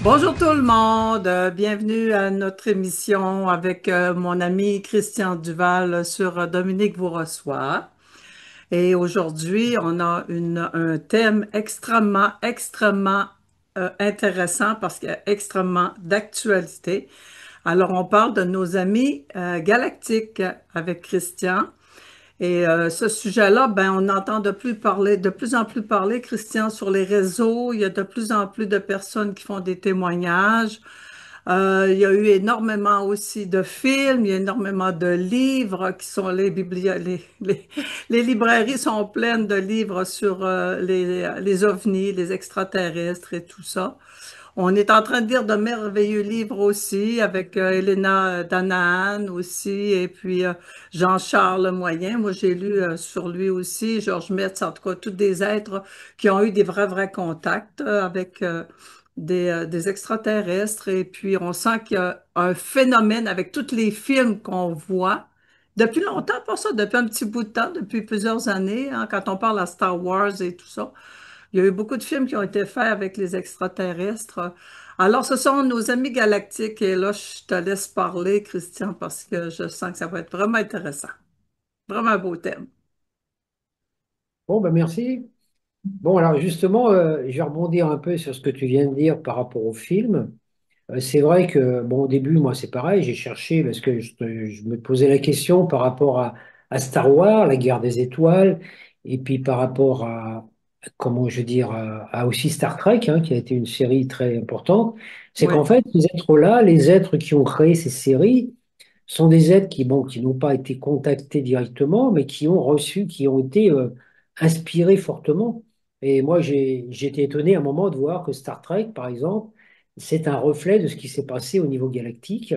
Bonjour tout le monde, bienvenue à notre émission avec mon ami Christian Duval sur Dominique vous reçoit. Et aujourd'hui, on a un thème extrêmement intéressant parce qu'il est extrêmement d'actualité. Alors, on parle de nos amis galactiques avec Christian. Et ce sujet-là, ben, on entend de plus en plus parler, Christian, sur les réseaux. Il y a de plus en plus de personnes qui font des témoignages. Il y a eu énormément aussi de films, il y a énormément de livres qui sont les librairies sont pleines de livres sur les ovnis, les extraterrestres et tout ça. On est en train de lire de merveilleux livres aussi avec Elena Danaan aussi et puis Jean-Charles Moyen. Moi, j'ai lu sur lui aussi, Georges Metz, en tout cas, tous des êtres qui ont eu des vrais contacts avec des extraterrestres. Et puis, on sent qu'il y a un phénomène avec tous les films qu'on voit. Depuis longtemps, pas ça, depuis un petit bout de temps, depuis plusieurs années, hein, quand on parle à Star Wars et tout ça. Il y a eu beaucoup de films qui ont été faits avec les extraterrestres. Alors, ce sont nos amis galactiques et là, je te laisse parler, Christian, parce que je sens que ça va être vraiment intéressant. Vraiment un beau thème. Bon, ben merci. Bon, alors justement, je vais rebondir un peu sur ce que tu viens de dire par rapport au film. C'est vrai que, bon, au début, moi, c'est pareil, j'ai cherché parce que je me posais la question par rapport à Star Wars, la guerre des étoiles, et puis par rapport comment je veux dire, à aussi Star Trek, hein, qui a été une série très importante. C'est Oui. qu'en fait, ces êtres-là, les êtres qui ont créé ces séries, sont des êtres qui, bon, qui n'ont pas été contactés directement, mais qui ont reçu, qui ont été inspirés fortement. Et moi, j'ai été étonné à un moment de voir que Star Trek, par exemple, c'est un reflet de ce qui s'est passé au niveau galactique.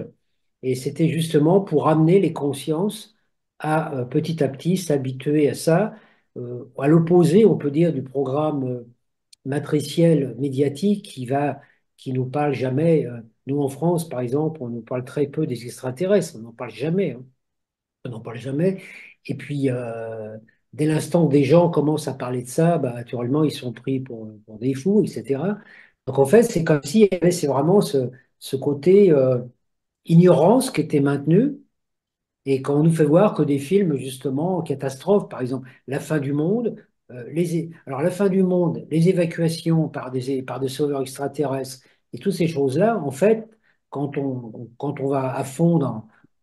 Et c'était justement pour amener les consciences à petit à petit s'habituer à ça, à l'opposé, on peut dire, du programme matriciel médiatique qui nous parle jamais. Nous, en France, par exemple, on nous parle très peu des extraterrestres, on n'en parle jamais, hein. On n'en parle jamais. Et puis, dès l'instant que des gens commencent à parler de ça, bah, naturellement, ils sont pris pour des fous, etc. Donc, en fait, c'est comme s'il y avait c'est vraiment ce côté ignorance qui était maintenu. Et quand on nous fait voir que des films, justement, catastrophes, par exemple, La fin du monde, alors la fin du monde, les évacuations par des sauveurs extraterrestres et toutes ces choses-là, en fait, quand on va à fond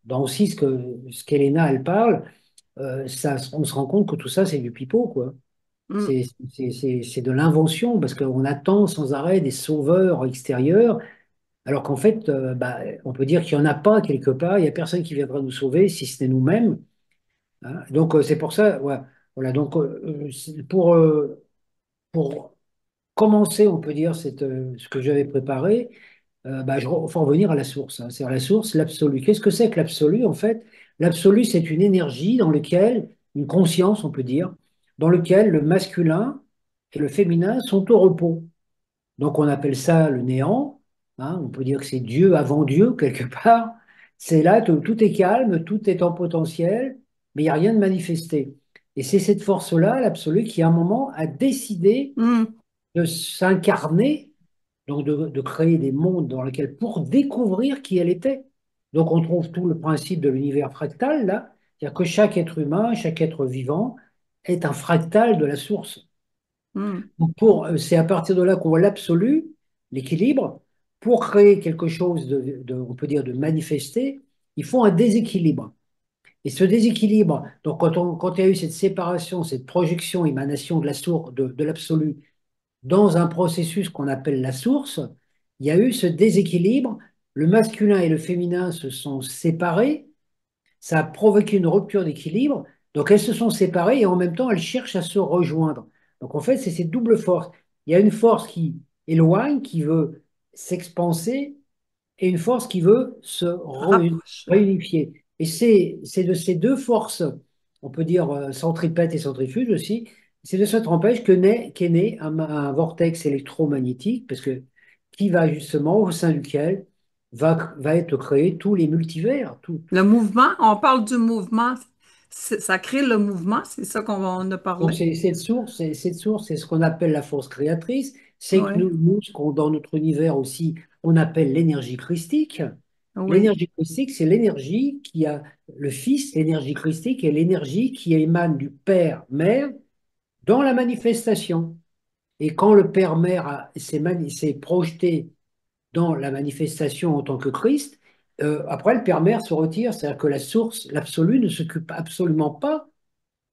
dans aussi ce qu'Elena, elle parle, on se rend compte que tout ça, c'est du pipeau, quoi. Mm. C'est de l'invention, parce qu'on attend sans arrêt des sauveurs extérieurs alors qu'en fait, bah, on peut dire qu'il n'y en a pas quelque part, il n'y a personne qui viendra nous sauver si ce n'est nous-mêmes, hein. Donc c'est pour ça, ouais. Voilà, donc pour commencer, on peut dire, ce que j'avais préparé, bah, faut revenir à la source, hein. C'est-à-dire la source, l'absolu. Qu'est-ce que c'est que l'absolu, en fait? L'absolu, c'est une énergie dans laquelle, une conscience, on peut dire, dans laquelle le masculin et le féminin sont au repos. Donc on appelle ça le néant, hein. On peut dire que c'est Dieu avant Dieu, quelque part. C'est là, tout est calme, tout est en potentiel, mais il n'y a rien de manifesté. Et c'est cette force-là, l'absolu, qui à un moment a décidé Mm. de s'incarner, donc de créer des mondes dans lesquels, pour découvrir qui elle était. Donc on trouve tout le principe de l'univers fractal, là, c'est-à-dire que chaque être humain, chaque être vivant est un fractal de la source. Mm. C'est à partir de là qu'on voit l'absolu, l'équilibre. Pour créer quelque chose on peut dire, de manifesté, il faut un déséquilibre. Et ce déséquilibre, donc quand il y a eu cette séparation, cette projection, émanation de la source, de l'absolu, dans un processus qu'on appelle la source, il y a eu ce déséquilibre. Le masculin et le féminin se sont séparés, ça a provoqué une rupture d'équilibre. Donc elles se sont séparées et en même temps elles cherchent à se rejoindre. Donc en fait, c'est cette double force. Il y a une force qui éloigne, qui veut s'expanser, et une force qui veut se Rapproche. réunifier. Et c'est de ces deux forces, on peut dire centripète et centrifuge aussi, c'est de cette empêche qu'est né un vortex électromagnétique, parce que qui va justement, au sein duquel va être créé tous les multivers, Le mouvement, on parle du mouvement. Ça crée le mouvement, c'est ça qu'on en a donc parlé. cette source, c'est ce qu'on appelle la force créatrice. c'est que Oui, nous, ce qu'on, dans notre univers aussi, on appelle l'énergie christique. oui. L'énergie christique, c'est l'énergie qui a le Fils, l'énergie christique est l'énergie qui émane du Père, Mère dans la manifestation. Et quand le Père, Mère s'est projeté dans la manifestation en tant que Christ, après le Père, Mère se retire, c'est-à-dire que la source, l'absolu, ne s'occupe absolument pas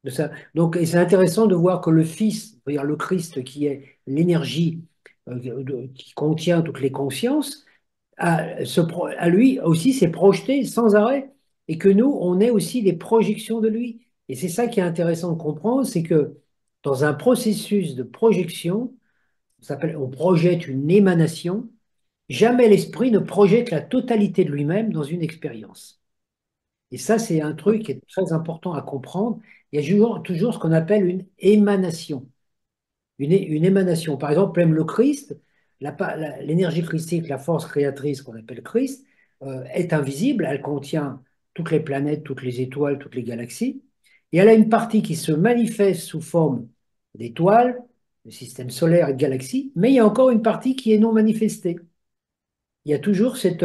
de ça. Donc, et c'est intéressant de voir que le Fils, c'est-à-dire le Christ, qui est l'énergie qui contient toutes les consciences, à lui aussi s'est projeté sans arrêt. Et que nous, on est aussi des projections de lui. Et c'est ça qui est intéressant de comprendre, c'est que dans un processus de projection, on projette une émanation, jamais l'esprit ne projette la totalité de lui-même dans une expérience. Et ça, c'est un truc qui est très important à comprendre. Il y a toujours ce qu'on appelle une émanation. Une émanation. Par exemple, même le Christ, l'énergie christique, la force créatrice qu'on appelle Christ, est invisible. Elle contient toutes les planètes, toutes les étoiles, toutes les galaxies. Et elle a une partie qui se manifeste sous forme d'étoiles, de système solaire et de galaxies, mais il y a encore une partie qui est non manifestée. Il y a toujours cette...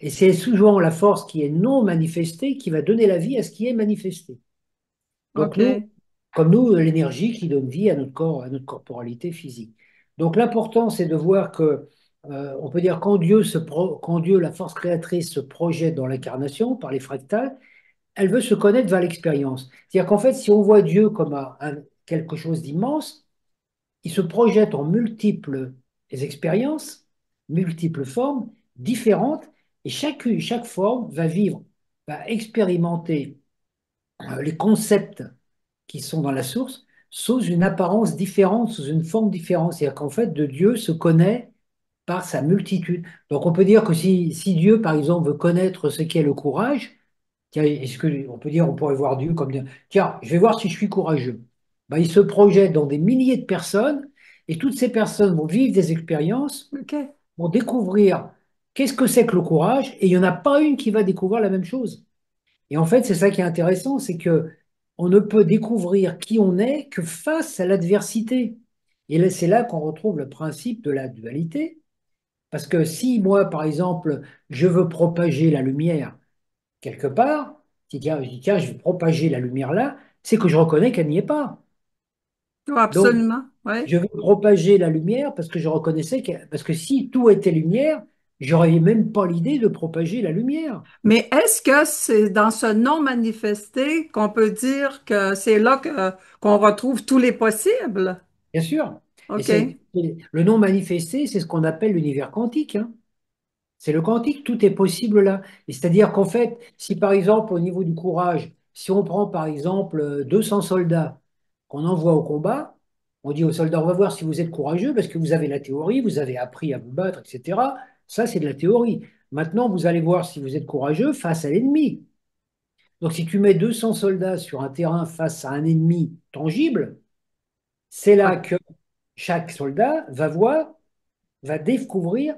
et c'est souvent la force qui est non manifestée qui va donner la vie à ce qui est manifesté. Donc nous, OK. comme nous, l'énergie qui donne vie à notre corps, à notre corporalité physique. Donc l'important, c'est de voir que, on peut dire, quand Dieu, la force créatrice, se projette dans l'incarnation par les fractales, elle veut se connaître vers l'expérience. C'est-à-dire qu'en fait, si on voit Dieu comme quelque chose d'immense, il se projette en multiples expériences, multiples formes différentes, et chaque forme va vivre, va expérimenter les concepts qui sont dans la source sous une apparence différente, sous une forme différente. C'est-à-dire qu'en fait, de Dieu se connaît par sa multitude. Donc on peut dire que si Dieu, par exemple, veut connaître ce qu'est le courage, tiens, est-ce que on peut dire, on pourrait voir Dieu comme dire, tiens, je vais voir si je suis courageux. Ben, il se projette dans des milliers de personnes et toutes ces personnes vont vivre des expériences, OK. vont découvrir qu'est-ce que c'est que le courage et il n'y en a pas une qui va découvrir la même chose. Et en fait, c'est ça qui est intéressant, c'est que on ne peut découvrir qui on est que face à l'adversité. Et là, c'est là qu'on retrouve le principe de la dualité. Parce que si moi, par exemple, je veux propager la lumière quelque part, je dis, tiens, je vais propager la lumière là, c'est que je reconnais qu'elle n'y est pas. Oh, Donc, absolument. Oui. je veux propager la lumière parce que je reconnaissais que, parce que si tout était lumière, j'aurais même pas l'idée de propager la lumière. Mais est-ce que c'est dans ce non manifesté qu'on peut dire que c'est là qu'on retrouve tous les possibles? Bien sûr. Et OK. le non manifesté, c'est ce qu'on appelle l'univers quantique, hein. C'est le quantique, tout est possible là. Et c'est-à-dire qu'en fait, si par exemple, au niveau du courage, si on prend par exemple 200 soldats qu'on envoie au combat, on dit aux soldats, on va voir si vous êtes courageux parce que vous avez la théorie, vous avez appris à vous battre, etc. Ça, c'est de la théorie. Maintenant, vous allez voir si vous êtes courageux face à l'ennemi. Donc, si tu mets 200 soldats sur un terrain face à un ennemi tangible, c'est là Ouais. que chaque soldat va voir, va découvrir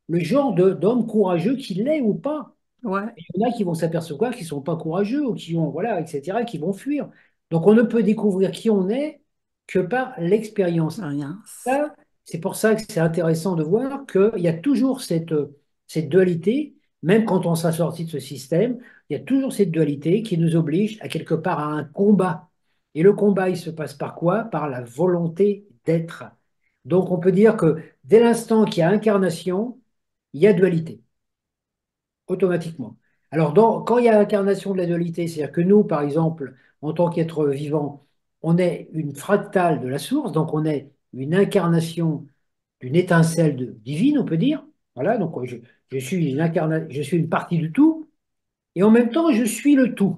le genre d'homme courageux qu'il est ou pas. Ouais. Il y en a qui vont s'apercevoir qu'ils ne sont pas courageux ou qui ont, voilà, etc., qui vont fuir. Donc on ne peut découvrir qui on est que par l'expérience. Expérience. Ça, c'est pour ça que c'est intéressant de voir qu'il y a toujours cette dualité, même quand on s'est sorti de ce système, il y a toujours cette dualité qui nous oblige à quelque part à un combat. Et le combat, il se passe par quoi? Par la volonté d'être. Donc on peut dire que dès l'instant qu'il y a incarnation, il y a dualité automatiquement. Alors, quand il y a incarnation de la dualité, c'est-à-dire que nous, par exemple, en tant qu'être vivant, on est une fractale de la source, donc on est une incarnation d'une étincelle divine, on peut dire. Voilà, donc je suis une partie du tout, et en même temps, je suis le tout.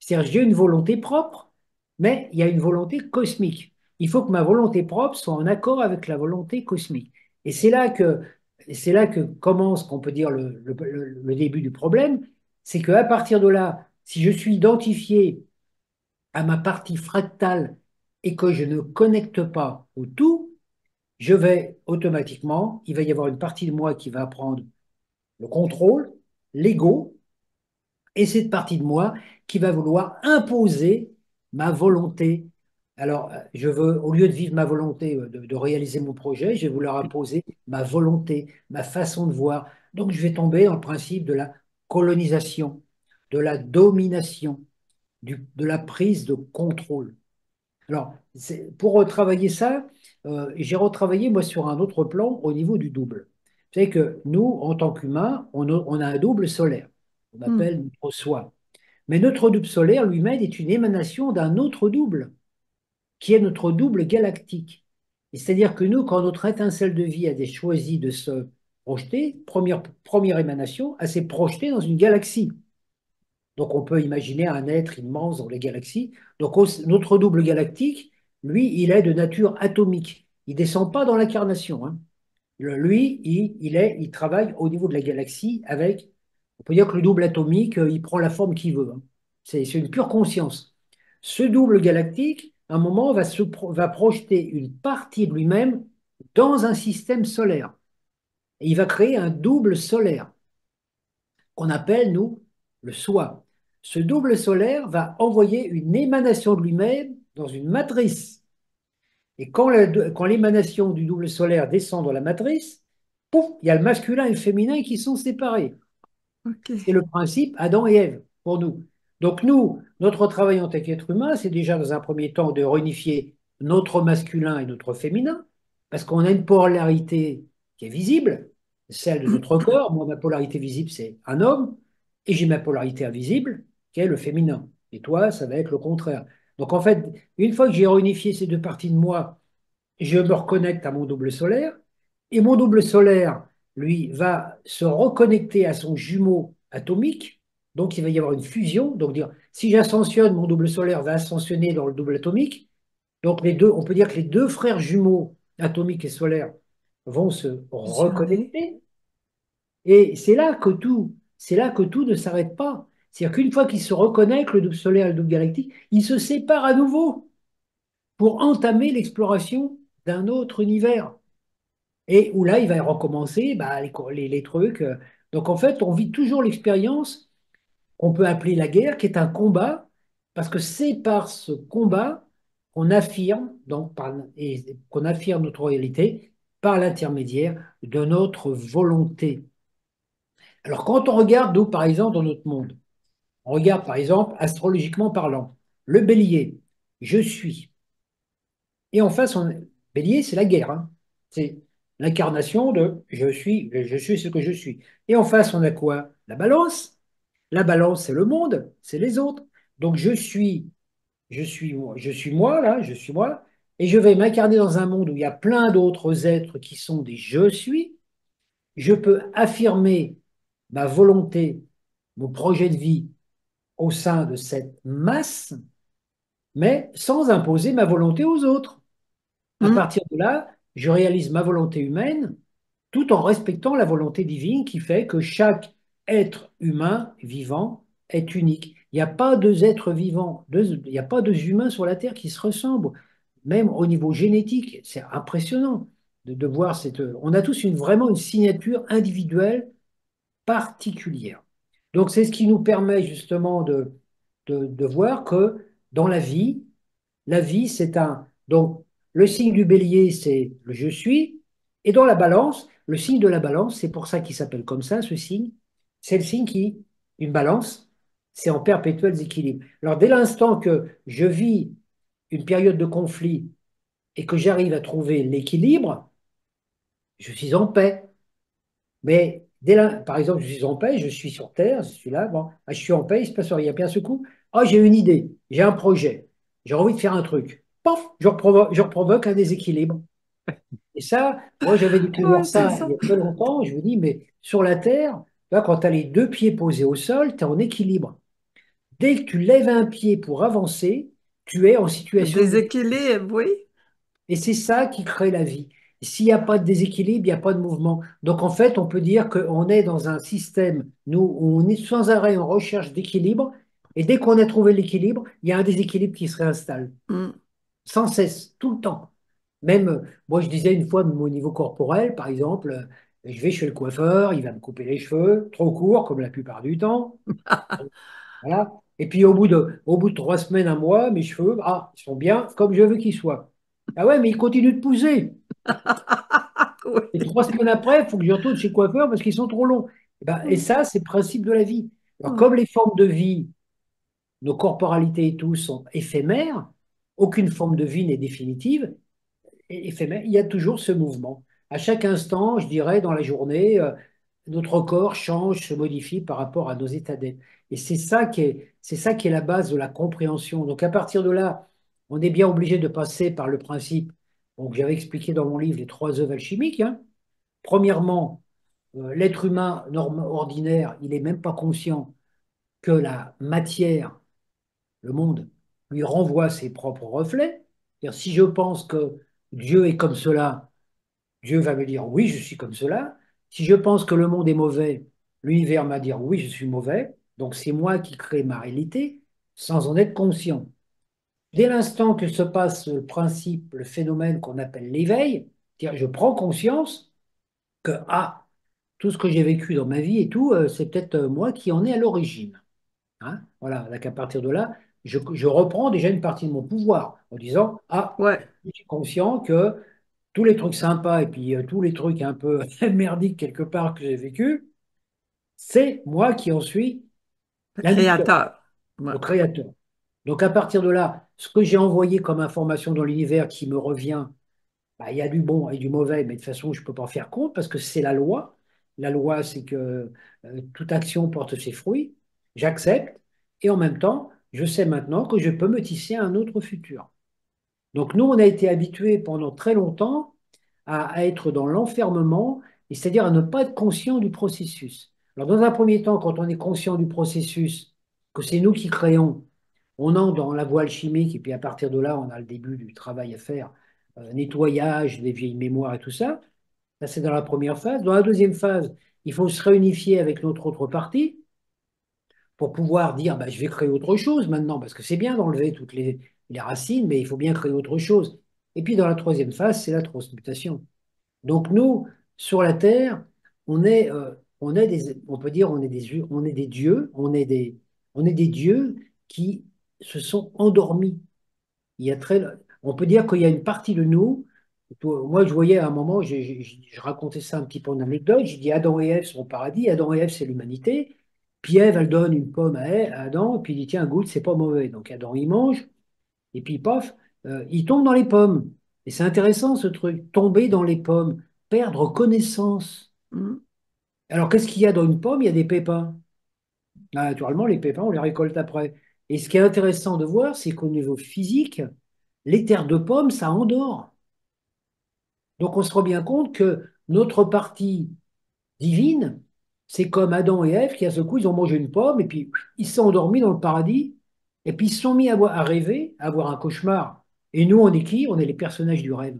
C'est-à-dire, j'ai une volonté propre, mais il y a une volonté cosmique. Il faut que ma volonté propre soit en accord avec la volonté cosmique. Et c'est là que commence, qu'on peut dire, le début du problème. C'est qu'à partir de là, si je suis identifié à ma partie fractale et que je ne connecte pas au tout, je vais automatiquement, il va y avoir une partie de moi qui va prendre le contrôle, l'ego, et cette partie de moi qui va vouloir imposer ma volonté Alors, je veux, au lieu de vivre ma volonté, de réaliser mon projet, je vais vouloir imposer ma volonté, ma façon de voir. Donc, je vais tomber dans le principe de la colonisation, de la domination, de la prise de contrôle. Alors, pour retravailler ça, j'ai retravaillé, moi, sur un autre plan au niveau du double. Vous savez que nous, en tant qu'humains, on a un double solaire, on Hmm. appelle notre soi. Mais notre double solaire lui-même est une émanation d'un autre double qui est notre double galactique. Et c'est-à-dire que nous, quand notre étincelle de vie a choisi de se projeter, première émanation, elle s'est projetée dans une galaxie. Donc on peut imaginer un être immense dans les galaxies. Donc notre double galactique, lui, il est de nature atomique. Il ne descend pas dans l'incarnation, hein. Lui, il travaille au niveau de la galaxie avec, on peut dire que le double atomique, il prend la forme qu'il veut, hein. C'est une pure conscience. Ce double galactique, à un moment, va projeter une partie de lui-même dans un système solaire. Et il va créer un double solaire qu'on appelle, nous, le soi. Ce double solaire va envoyer une émanation de lui-même dans une matrice. Et quand l'émanation du double solaire descend dans la matrice, pouf, il y a le masculin et le féminin qui sont séparés. OK. C'est le principe Adam et Ève pour nous. Donc nous, notre travail en tant qu'être humain, c'est déjà dans un premier temps de réunifier notre masculin et notre féminin, parce qu'on a une polarité qui est visible, celle de notre corps. Moi, ma polarité visible, c'est un homme, et j'ai ma polarité invisible, qui est le féminin. Et toi, ça va être le contraire. Donc en fait, une fois que j'ai réunifié ces deux parties de moi, je me reconnecte à mon double solaire, et mon double solaire, lui, va se reconnecter à son jumeau atomique, donc il va y avoir une fusion, donc dire, si j'ascensionne, mon double solaire va ascensionner dans le double atomique, donc les deux, on peut dire que les deux frères jumeaux atomiques et solaires vont se Fusionner. reconnecter, et c'est là que tout ne s'arrête pas. C'est-à-dire qu'une fois qu'ils se reconnectent, le double solaire et le double galactique, ils se séparent à nouveau pour entamer l'exploration d'un autre univers. Et où là, il va recommencer bah, les trucs. Donc en fait, on vit toujours l'expérience qu'on peut appeler la guerre, qui est un combat, parce que c'est par ce combat qu'on affirme, et qu'on affirme notre réalité par l'intermédiaire de notre volonté. Alors quand on regarde, nous, par exemple, dans notre monde, on regarde, par exemple, astrologiquement parlant, le bélier, je suis. Et en face, Bélier, c'est la guerre, hein. C'est l'incarnation de je suis ce que je suis. Et en face, on a quoi? La balance. La balance, c'est le monde, c'est les autres. Donc je suis moi, là, je suis moi, et je vais m'incarner dans un monde où il y a plein d'autres êtres qui sont des je suis. Je peux affirmer ma volonté, mon projet de vie au sein de cette masse, mais sans imposer ma volonté aux autres. À Hmm. partir de là, je réalise ma volonté humaine tout en respectant la volonté divine qui fait que chaque être humain vivant est unique. Il n'y a pas deux êtres vivants, il n'y a pas deux humains sur la Terre qui se ressemblent. Même au niveau génétique, c'est impressionnant de voir cette. On a tous vraiment une signature individuelle particulière. Donc c'est ce qui nous permet justement de voir que dans la vie, c'est un. Donc, le signe du bélier, c'est le je suis. Et dans la balance, le signe de la balance, c'est pour ça qu'il s'appelle comme ça, ce signe. C'est le signe une balance, c'est en perpétuel équilibre. Alors, dès l'instant que je vis une période de conflit et que j'arrive à trouver l'équilibre, je suis en paix. Mais par exemple, je suis en paix, je suis sur Terre, je suis là, bon, ah, je suis en paix, il se passe rien. Puis à ce coup, ah, j'ai une idée, j'ai un projet, j'ai envie de faire un truc. Paf, je provoque un déséquilibre. Et ça, moi, j'avais découvert Ouais, c'est ça il y ça. a très longtemps. Je me dis, mais sur la Terre, tu vois, quand tu as les deux pieds posés au sol, tu es en équilibre. Dès que tu lèves un pied pour avancer, tu es en situation de déséquilibre. Déséquilibre, oui. Et c'est ça qui crée la vie. S'il n'y a pas de déséquilibre, il n'y a pas de mouvement. Donc en fait, on peut dire qu'on est dans un système, nous, où on est sans arrêt en recherche d'équilibre. Et dès qu'on a trouvé l'équilibre, il y a un déséquilibre qui se réinstalle. Hmm. Sans cesse, tout le temps. Même, moi je disais une fois, même au niveau corporel, par exemple, je vais chez le coiffeur, il va me couper les cheveux, trop courts comme la plupart du temps. Voilà. Et puis au bout de 3 semaines, un mois, mes cheveux, ah, ils sont bien comme je veux qu'ils soient. Ah ouais, mais ils continuent de pousser. Et Oui. 3 semaines après, il faut que je retourne chez le coiffeur parce qu'ils sont trop longs. Et ça, c'est le principe de la vie. Alors, comme les formes de vie, nos corporalités et tout sont éphémères, aucune forme de vie n'est définitive, éphémère, il y a toujours ce mouvement. À chaque instant, je dirais, dans la journée, notre corps change, se modifie par rapport à nos états d'être. Et c'est ça qui est la base de la compréhension. Donc à partir de là, on est bien obligé de passer par le principe, donc j'avais expliqué dans mon livre les 3 œuvres alchimiques, hein. Premièrement, l'être humain ordinaire, il n'est même pas conscient que la matière, le monde, lui renvoie ses propres reflets. C'est-à-dire, si je pense que Dieu est comme cela, Dieu va me dire oui, je suis comme cela. Si je pense que le monde est mauvais, l'univers va dire oui, je suis mauvais. Donc c'est moi qui crée ma réalité sans en être conscient. Dès l'instant que se passe le principe, le phénomène qu'on appelle l'éveil, c'est-à-dire je prends conscience que tout ce que j'ai vécu dans ma vie et tout, c'est peut-être moi qui en est à l'origine. Hein. Voilà, donc à partir de là, je reprends déjà une partie de mon pouvoir en disant Ouais, je suis conscient que tous les trucs sympas et puis tous les trucs un peu merdiques quelque part que j'ai vécu, c'est moi qui en suis le l'inducteur, créateur. Ouais, le créateur. Donc à partir de là, ce que j'ai envoyé comme information dans l'univers qui me revient, bah, il y a du bon et du mauvais, mais de toute façon, je ne peux pas en faire compte parce que c'est la loi. La loi, c'est que toute action porte ses fruits. J'accepte et en même temps, je sais maintenant que je peux me tisser un autre futur. Donc nous, on a été habitués pendant très longtemps à être dans l'enfermement, et c'est-à-dire à ne pas être conscient du processus. Alors dans un premier temps, quand on est conscient du processus, que c'est nous qui créons, on entre dans la voie alchimique, et puis à partir de là, on a le début du travail à faire, nettoyage des vieilles mémoires et tout ça. Ça, c'est dans la première phase. Dans la deuxième phase, il faut se réunifier avec notre autre partie, pour pouvoir dire bah, je vais créer autre chose maintenant, parce que c'est bien d'enlever toutes les racines, mais il faut bien créer autre chose. Et puis dans la troisième phase, c'est la transmutation. Donc nous, sur la Terre, on peut dire on est des dieux, on est des dieux qui se sont endormis. Il y a très, on peut dire qu'il y a une partie de nous. Moi, je voyais à un moment, je racontais ça un petit peu en anecdote. J'ai dit Adam et Ève sont au paradis. Adam et Ève, c'est l'humanité. Puis Ève, elle donne une pomme à Adam. Puis il dit tiens, goûte, c'est pas mauvais. Donc Adam, il mange. Et puis, paf, il tombe dans les pommes. Et c'est intéressant ce truc, tomber dans les pommes, perdre connaissance. mm, Alors, qu'est-ce qu'il y a dans une pomme? Il y a des pépins. Ah, naturellement, les pépins, on les récolte après. Et ce qui est intéressant de voir, c'est qu'au niveau physique, les terres de pommes, ça endort. Donc on se rend bien compte que notre partie divine, c'est comme Adam et Ève qui à ce coup, ils ont mangé une pomme et puis ils se sont endormis dans le paradis et puis ils se sont mis à rêver, à avoir un cauchemar. Et nous, on est qui? On est les personnages du rêve.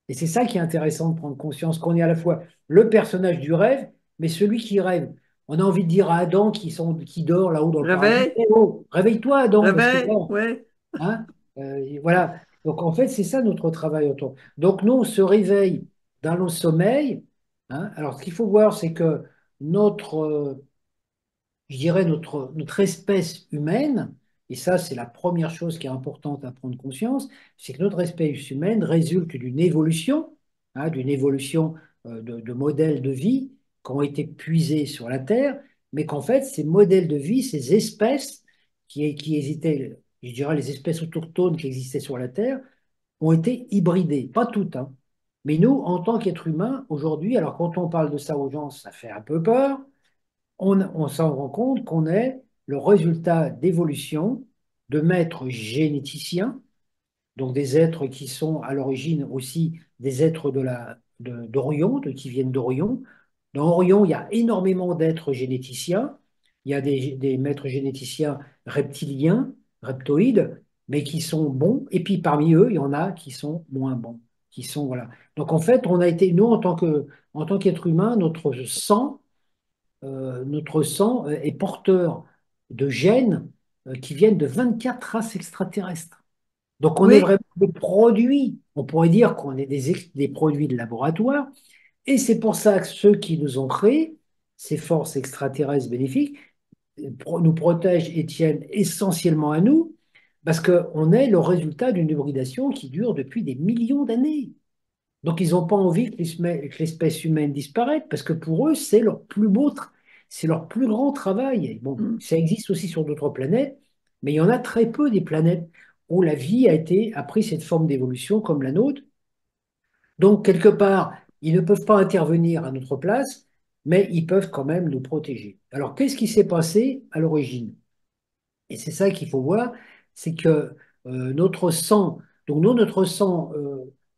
Et c'est ça qui est intéressant de prendre conscience qu'on est à la fois le personnage du rêve, mais celui qui rêve. On a envie de dire à Adam qui dort là-haut dans le paradis, réveil, eh oh, réveille-toi Adam, parce que réveil, là, ouais. hein, et voilà. Donc en fait, c'est ça notre travail autour. Donc nous, on se réveille dans le sommeil. Hein. Alors ce qu'il faut voir, c'est que je dirais notre espèce humaine, et ça c'est la première chose qui est importante à prendre conscience, c'est que notre espèce humaine résulte d'une évolution de modèles de vie qui ont été puisés sur la Terre, mais qu'en fait ces modèles de vie, ces espèces qui étaient, je dirais les espèces autochtones qui existaient sur la Terre, ont été hybridées. Pas toutes, hein. Mais nous, en tant qu'êtres humains, aujourd'hui, alors quand on parle de ça aux gens, ça fait un peu peur, on s'en rend compte qu'on est le résultat d'évolution de maîtres généticiens, donc des êtres qui sont à l'origine aussi des êtres d'Orion, qui viennent d'Orion. Dans Orion, il y a énormément d'êtres généticiens. Il y a des maîtres généticiens reptiliens, reptoïdes, mais qui sont bons. Et puis parmi eux, il y en a qui sont moins bons, qui sont voilà. Donc en fait, on a été nous en tant qu'être humain, notre sang est porteur de gènes qui viennent de 24 races extraterrestres. Donc on est Oui, vraiment des produits, on pourrait dire qu'on est des produits de laboratoire, et c'est pour ça que ceux qui nous ont créés, ces forces extraterrestres bénéfiques, nous protègent et tiennent essentiellement à nous, parce qu'on est le résultat d'une hybridation qui dure depuis des millions d'années. Donc, ils n'ont pas envie que l'espèce humaine disparaisse, parce que pour eux, c'est leur plus grand travail. Et bon, Mm. ça existe aussi sur d'autres planètes, mais il y en a très peu des planètes où la vie a pris cette forme d'évolution comme la nôtre. Donc, quelque part, ils ne peuvent pas intervenir à notre place, mais ils peuvent quand même nous protéger. Alors, qu'est-ce qui s'est passé à l'origine? Et c'est ça qu'il faut voir, c'est que notre sang, donc nous, notre sang,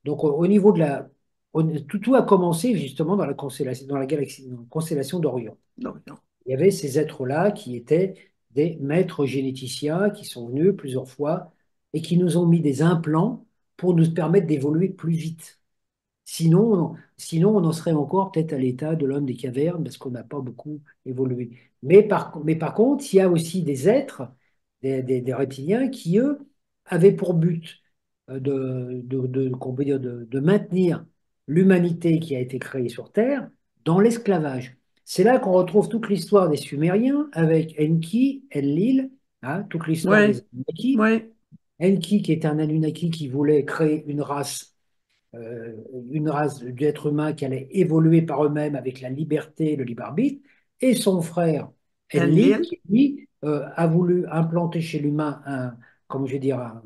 donc au niveau de tout a commencé justement dans la constellation, dans la galaxie, dans la constellation d'Orion. Non, non. Il y avait ces êtres-là qui étaient des maîtres généticiens qui sont venus plusieurs fois et qui nous ont mis des implants pour nous permettre d'évoluer plus vite. Sinon, on en serait encore peut-être à l'état de l'homme des cavernes parce qu'on n'a pas beaucoup évolué. Mais par contre, il y a aussi des êtres, des reptiliens, qui, eux, avaient pour but qu'on peut dire de maintenir l'humanité qui a été créée sur Terre dans l'esclavage. C'est là qu'on retrouve toute l'histoire des Sumériens avec Enki, Enlil, hein, toute l'histoire des Oui, Anunnaki. oui, Enki, qui est un Anunnaki qui voulait créer euh, une race d'êtres humains qui allait évoluer par eux-mêmes avec la liberté et le libre arbitre, et son frère Enlil, Enlil. qui lui a voulu implanter chez l'humain comme je vais dire,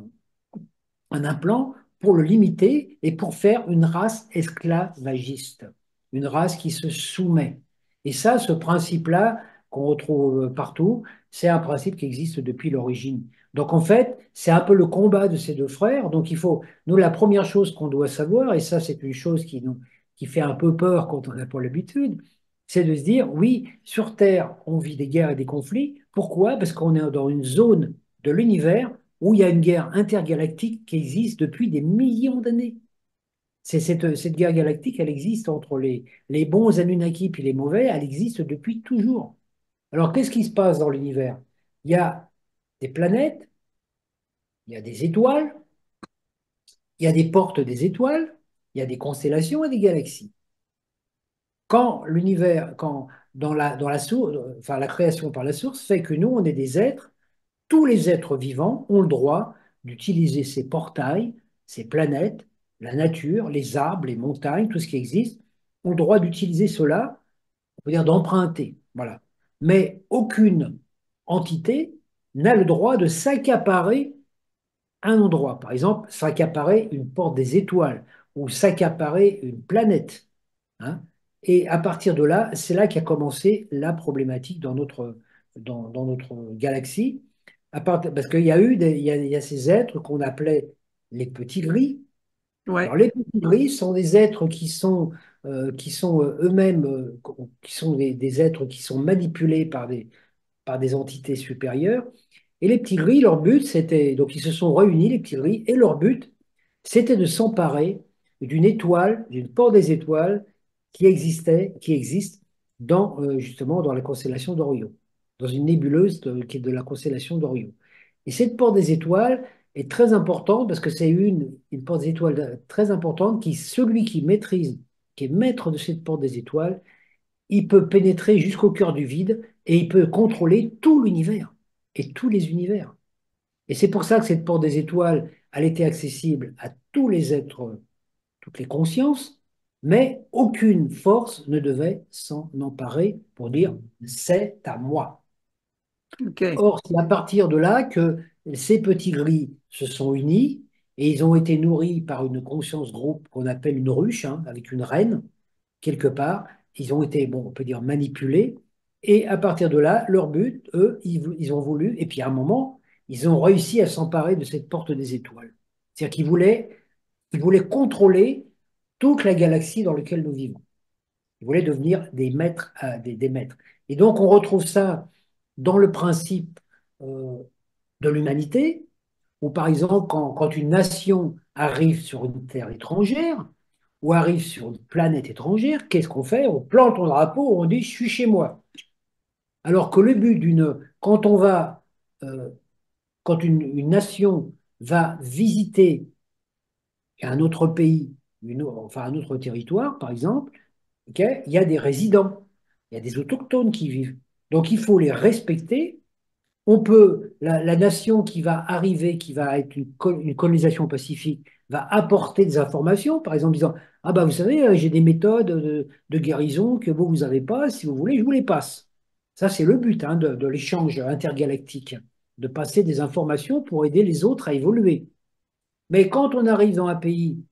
un implant pour le limiter et pour faire une race esclavagiste, une race qui se soumet. Et ça, ce principe-là, qu'on retrouve partout, c'est un principe qui existe depuis l'origine. Donc en fait, c'est un peu le combat de ces deux frères. Donc il faut, nous, la première chose qu'on doit savoir, et ça c'est une chose qui fait un peu peur quand on n'a pas l'habitude, c'est de se dire, oui, sur Terre, on vit des guerres et des conflits. Pourquoi? Parce qu'on est dans une zone de l'univers où il y a une guerre intergalactique qui existe depuis des millions d'années. Cette guerre galactique, elle existe entre les bons Anunnaki et les mauvais, elle existe depuis toujours. Alors, qu'est-ce qui se passe dans l'univers? Il y a des planètes, il y a des étoiles, il y a des portes des étoiles, il y a des constellations et des galaxies. Quand l'univers, quand dans la source, enfin la création par la source fait que nous, on est des êtres. Tous les êtres vivants ont le droit d'utiliser ces portails, ces planètes, la nature, les arbres, les montagnes, tout ce qui existe, ont le droit d'utiliser cela, on peut dire d'emprunter. Voilà. Mais aucune entité n'a le droit de s'accaparer un endroit. Par exemple, s'accaparer une porte des étoiles ou s'accaparer une planète. Hein. Et à partir de là, c'est là qu'a commencé la problématique dans notre galaxie. Parce qu'il y a il y a ces êtres qu'on appelait les petits gris. Oui, Alors, les petits gris sont des êtres qui sont eux-mêmes, qui sont des êtres qui sont manipulés par des entités supérieures. Et les petits gris, leur but, c'était, donc ils se sont réunis, les petits gris, et leur but, c'était de s'emparer d'une étoile, d'une porte des étoiles qui existe justement dans la constellation d'Orion, dans une nébuleuse qui est de la constellation d'Orion. Et cette porte des étoiles est très importante parce que c'est une porte des étoiles très importante celui qui maîtrise, qui est maître de cette porte des étoiles, il peut pénétrer jusqu'au cœur du vide et il peut contrôler tout l'univers et tous les univers. Et c'est pour ça que cette porte des étoiles, elle était accessible à tous les êtres, toutes les consciences, mais aucune force ne devait s'en emparer pour dire c'est à moi. OK. Or, c'est à partir de là que ces petits gris se sont unis et ils ont été nourris par une conscience groupe qu'on appelle une ruche, hein, avec une reine, quelque part. Ils ont été, bon, on peut dire, manipulés. Et à partir de là, leur but, eux, ils ont voulu, et puis à un moment, ils ont réussi à s'emparer de cette porte des étoiles. C'est-à-dire qu'ils voulaient contrôler toute la galaxie dans laquelle nous vivons. Ils voulaient devenir des maîtres, des maîtres. Et donc, on retrouve ça dans le principe euh, de l'humanité, où par exemple, quand une nation arrive sur une terre étrangère, ou arrive sur une planète étrangère, qu'est-ce qu'on fait? On plante un drapeau, on dit je suis chez moi. Alors que le but quand on va, euh, quand une nation va visiter un autre pays, enfin un autre territoire, par exemple, ok, il y a des résidents, il y a des autochtones qui vivent. Donc il faut les respecter. On peut, la nation qui va arriver, qui va être une colonisation pacifique, va apporter des informations, par exemple disant, ah bah vous savez, j'ai des méthodes de guérison que vous n'avez pas, si vous voulez, je vous les passe. Ça, c'est le but hein, de l'échange intergalactique, de passer des informations pour aider les autres à évoluer. Mais quand on arrive dans un pays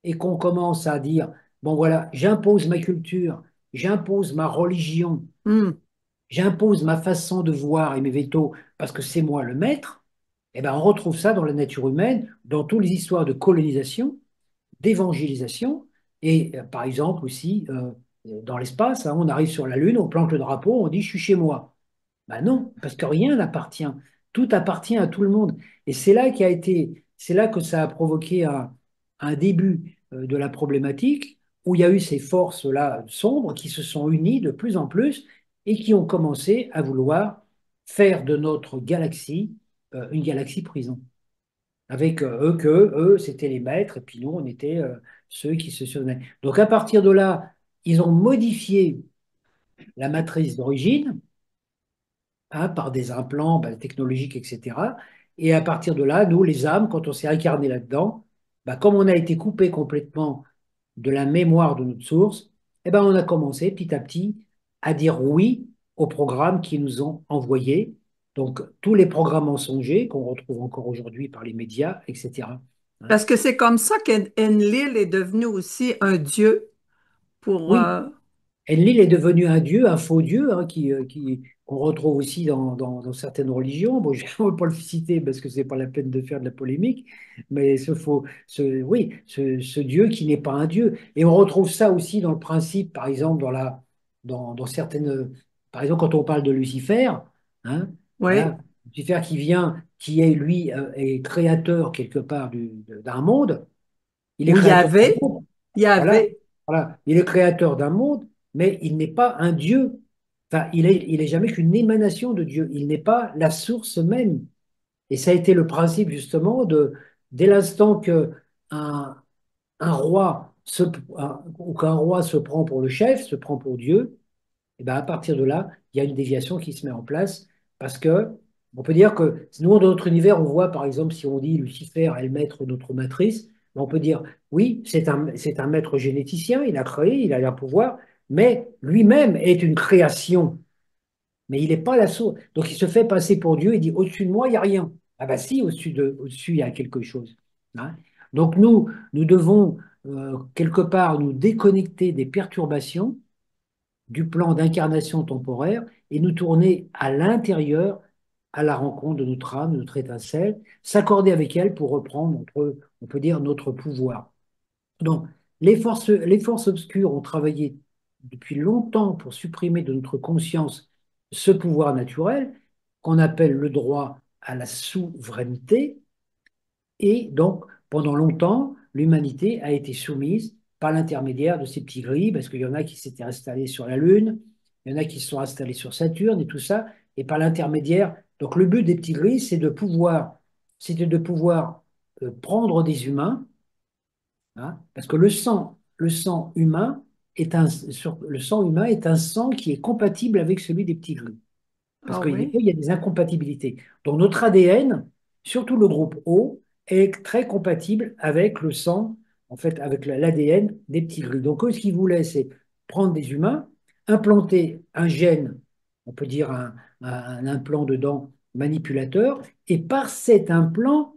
et qu'on commence à dire, bon voilà, j'impose ma culture, j'impose ma religion, Hmm. j'impose ma façon de voir et mes vétos parce que c'est moi le maître, eh ben on retrouve ça dans la nature humaine, dans toutes les histoires de colonisation, d'évangélisation, et par exemple aussi dans l'espace, hein, on arrive sur la Lune, on plante le drapeau, on dit je suis chez moi. Ben non, parce que rien n'appartient. Tout appartient à tout le monde. Et c'est là que ça a provoqué un début de la problématique où il y a eu ces forces-là sombres qui se sont unies de plus en plus et qui ont commencé à vouloir faire de notre galaxie une galaxie prison. Avec eux, c'était les maîtres et puis nous, on était ceux qui se survenaient. Donc à partir de là, ils ont modifié la matrice d'origine hein, par des implants bah, technologiques, etc. Et à partir de là, nous, les âmes, quand on s'est incarné là-dedans, bah, comme on a été coupé complètement de la mémoire de notre source, eh ben, on a commencé petit à petit à dire oui aux programmes qui nous ont envoyés. Donc, tous les programmes mensongers qu'on retrouve encore aujourd'hui par les médias, etc. Hein. Parce que c'est comme ça qu'Enlil est devenu aussi un dieu pour... Oui, Enlil est devenu un dieu, un faux dieu, hein, qu'on retrouve aussi dans certaines religions. Bon, je ne vais pas le citer parce que c'est pas la peine de faire de la polémique, mais oui, ce dieu qui n'est pas un dieu. Et on retrouve ça aussi dans le principe, par exemple, dans certaines, par exemple, quand on parle de Lucifer, hein, oui, voilà, Lucifer qui vient, qui est lui, est créateur quelque part d'un monde. Il est où il y créateur d'un avait, monde. il y Voilà, avait. voilà. Il est créateur d'un monde, mais il n'est pas un Dieu. Enfin, il est jamais qu'une émanation de Dieu. Il n'est pas la source même. Et ça a été le principe justement dès l'instant que un, un roi ou qu'un roi se prend pour le chef, se prend pour Dieu, et ben à partir de là, il y a une déviation qui se met en place parce que on peut dire que nous, dans notre univers, on voit par exemple, si on dit Lucifer est le maître de notre matrice, ben, on peut dire oui, c'est un maître généticien, il a créé, il a un pouvoir, mais lui-même est une création, mais il n'est pas la source. Donc il se fait passer pour Dieu et dit au-dessus de moi, il n'y a rien. Ah ben si, au-dessus, il y a quelque chose. Hein. Donc nous devons quelque part nous déconnecter des perturbations du plan d'incarnation temporaire et nous tourner à l'intérieur à la rencontre de notre âme, de notre étincelle, s'accorder avec elle pour reprendre, on peut dire, notre pouvoir. Donc, les forces obscures ont travaillé depuis longtemps pour supprimer de notre conscience ce pouvoir naturel qu'on appelle le droit à la souveraineté, et donc, pendant longtemps, l'humanité a été soumise par l'intermédiaire de ces petits gris, parce qu'il y en a qui s'étaient installés sur la Lune, il y en a qui se sont installés sur Saturne et tout ça, et par l'intermédiaire. Donc, le but des petits gris, c'était de pouvoir prendre des humains, hein, parce que le sang humain le sang humain est un sang qui est compatible avec celui des petits gris. Parce Ah que des oui. fois, il y a des incompatibilités. Donc notre ADN, surtout le groupe O, est très compatible avec le sang, en fait, avec l'ADN des petits gris. Donc eux, ce qu'ils voulaient, c'est prendre des humains, implanter un gène, on peut dire un implant dedans manipulateur, et par cet implant,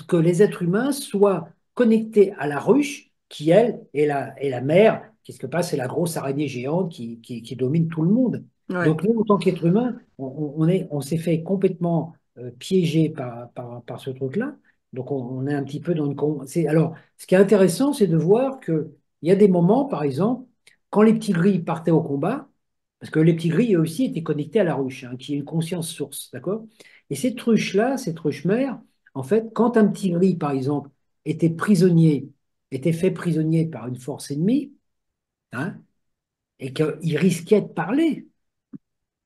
que les êtres humains soient connectés à la ruche, qui, elle, est la mère, qu'est-ce que passe, c'est la grosse araignée géante qui domine tout le monde. Ouais. Donc nous, en tant qu'êtres humains, on s'est fait complètement piéger par ce truc-là. Donc on est un petit peu dans une... Alors, ce qui est intéressant, c'est de voir qu'il y a des moments, par exemple, quand les petits gris partaient au combat, parce que les petits gris, eux aussi, étaient connectés à la ruche, hein, qui est une conscience source, d'accord? Et cette ruche-là, cette ruche mère, en fait, quand un petit gris, par exemple, était fait prisonnier par une force ennemie, hein, et qu'il risquait de parler,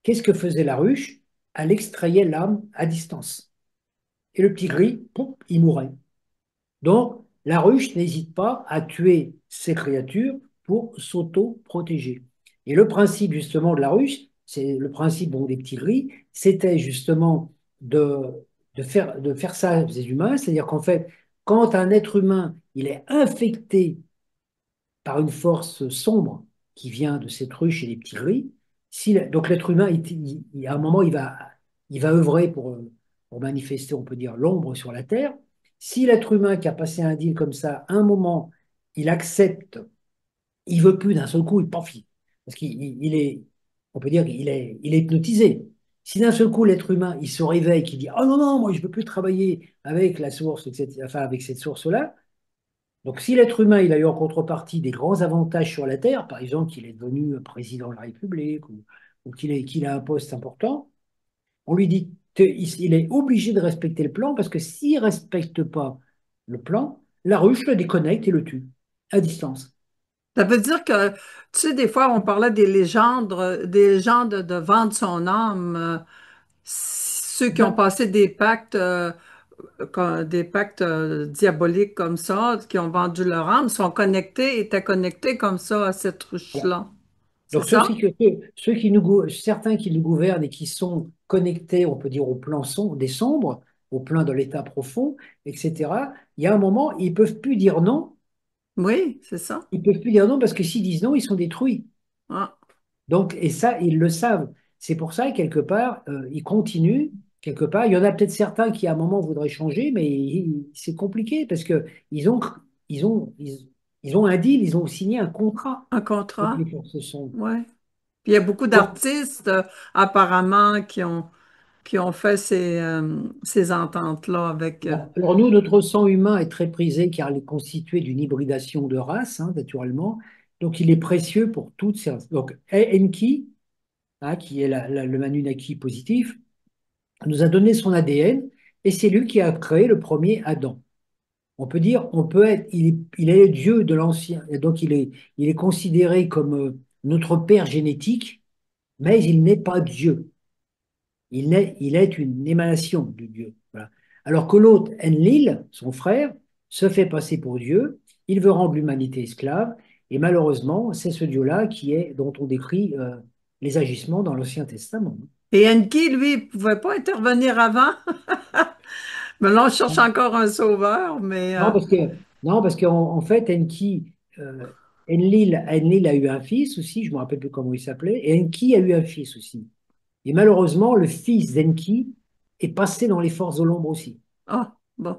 qu'est-ce que faisait la ruche? Elle extrayait l'âme à distance. Et le petit gris, pouf, il mourait. Donc, la ruche n'hésite pas à tuer ses créatures pour s'auto-protéger. Et le principe, justement, de la ruche, c'est le principe bon, des petits gris, c'était justement de, de faire ça des humains, c'est-à-dire qu'en fait, quand un être humain il est infecté par une force sombre qui vient de cette ruche et des petits gris, si, donc l'être humain, à un moment, il va œuvrer pour manifester, on peut dire, l'ombre sur la Terre. Si l'être humain qui a passé un deal comme ça, à un moment, il accepte, il veut plus d'un seul coup, il paf, parce qu'il est, on peut dire il est hypnotisé. Si d'un seul coup l'être humain il se réveille, qui dit oh non non moi je veux plus travailler avec la source, etc., enfin avec cette source-là. Donc si l'être humain il a eu en contrepartie des grands avantages sur la Terre, par exemple qu'il est devenu président de la République ou qu'il a un poste important, on lui dit il est obligé de respecter le plan parce que s'il respecte pas le plan, la ruche le déconnecte et le tue à distance. Ça veut dire que, tu sais, des fois, on parlait des légendes de vendre son âme, ceux qui ont Ben, passé des pactes diaboliques comme ça, qui ont vendu leur âme, étaient connectés comme ça à cette voilà. ruche-là. C'est Donc ça? ceux qui certains qui nous gouvernent et qui sont connectés, on peut dire, au plan sombre, des sombres, au plan de l'état profond, etc., il y a un moment, ils peuvent plus dire non. Oui, c'est ça. Ils peuvent plus dire non parce que s'ils disent non, ils sont détruits. Ah, Donc, et ça, ils le savent. C'est pour ça, quelque part, ils continuent. Quelque part, il y en a peut-être certains qui, à un moment, voudraient changer, mais c'est compliqué parce que ils ont, ils, ils ont un deal, ils ont signé un contrat un avec contrat. les forces sombres. Oui. Puis il y a beaucoup Donc, d'artistes, apparemment, qui ont fait ces ententes-là avec. alors nous, notre sang humain est très prisé car il est constitué d'une hybridation de races, hein, naturellement. Donc, il est précieux pour toutes ces races. Donc, Enki, hein, qui est le Anunnaki positif, nous a donné son ADN et c'est lui qui a créé le premier Adam. On peut dire, on peut être, il est Dieu de l'ancien, et donc il est considéré comme notre père génétique, mais il n'est pas Dieu. Il est une émanation de Dieu. Voilà. Alors que l'autre, Enlil, son frère, se fait passer pour Dieu, il veut rendre l'humanité esclave, et malheureusement, c'est ce Dieu-là dont on décrit les agissements dans l'Ancien Testament. Et Enki, lui, il pouvait pas intervenir avant. Mais là, on cherche encore un sauveur, mais Non, parce que, non, parce qu'en en fait, Enlil a eu un fils aussi, je ne me rappelle plus comment il s'appelait, et Enki a eu un fils aussi. Et malheureusement, le fils d'Enki est passé dans les forces de l'ombre aussi. ah, bon.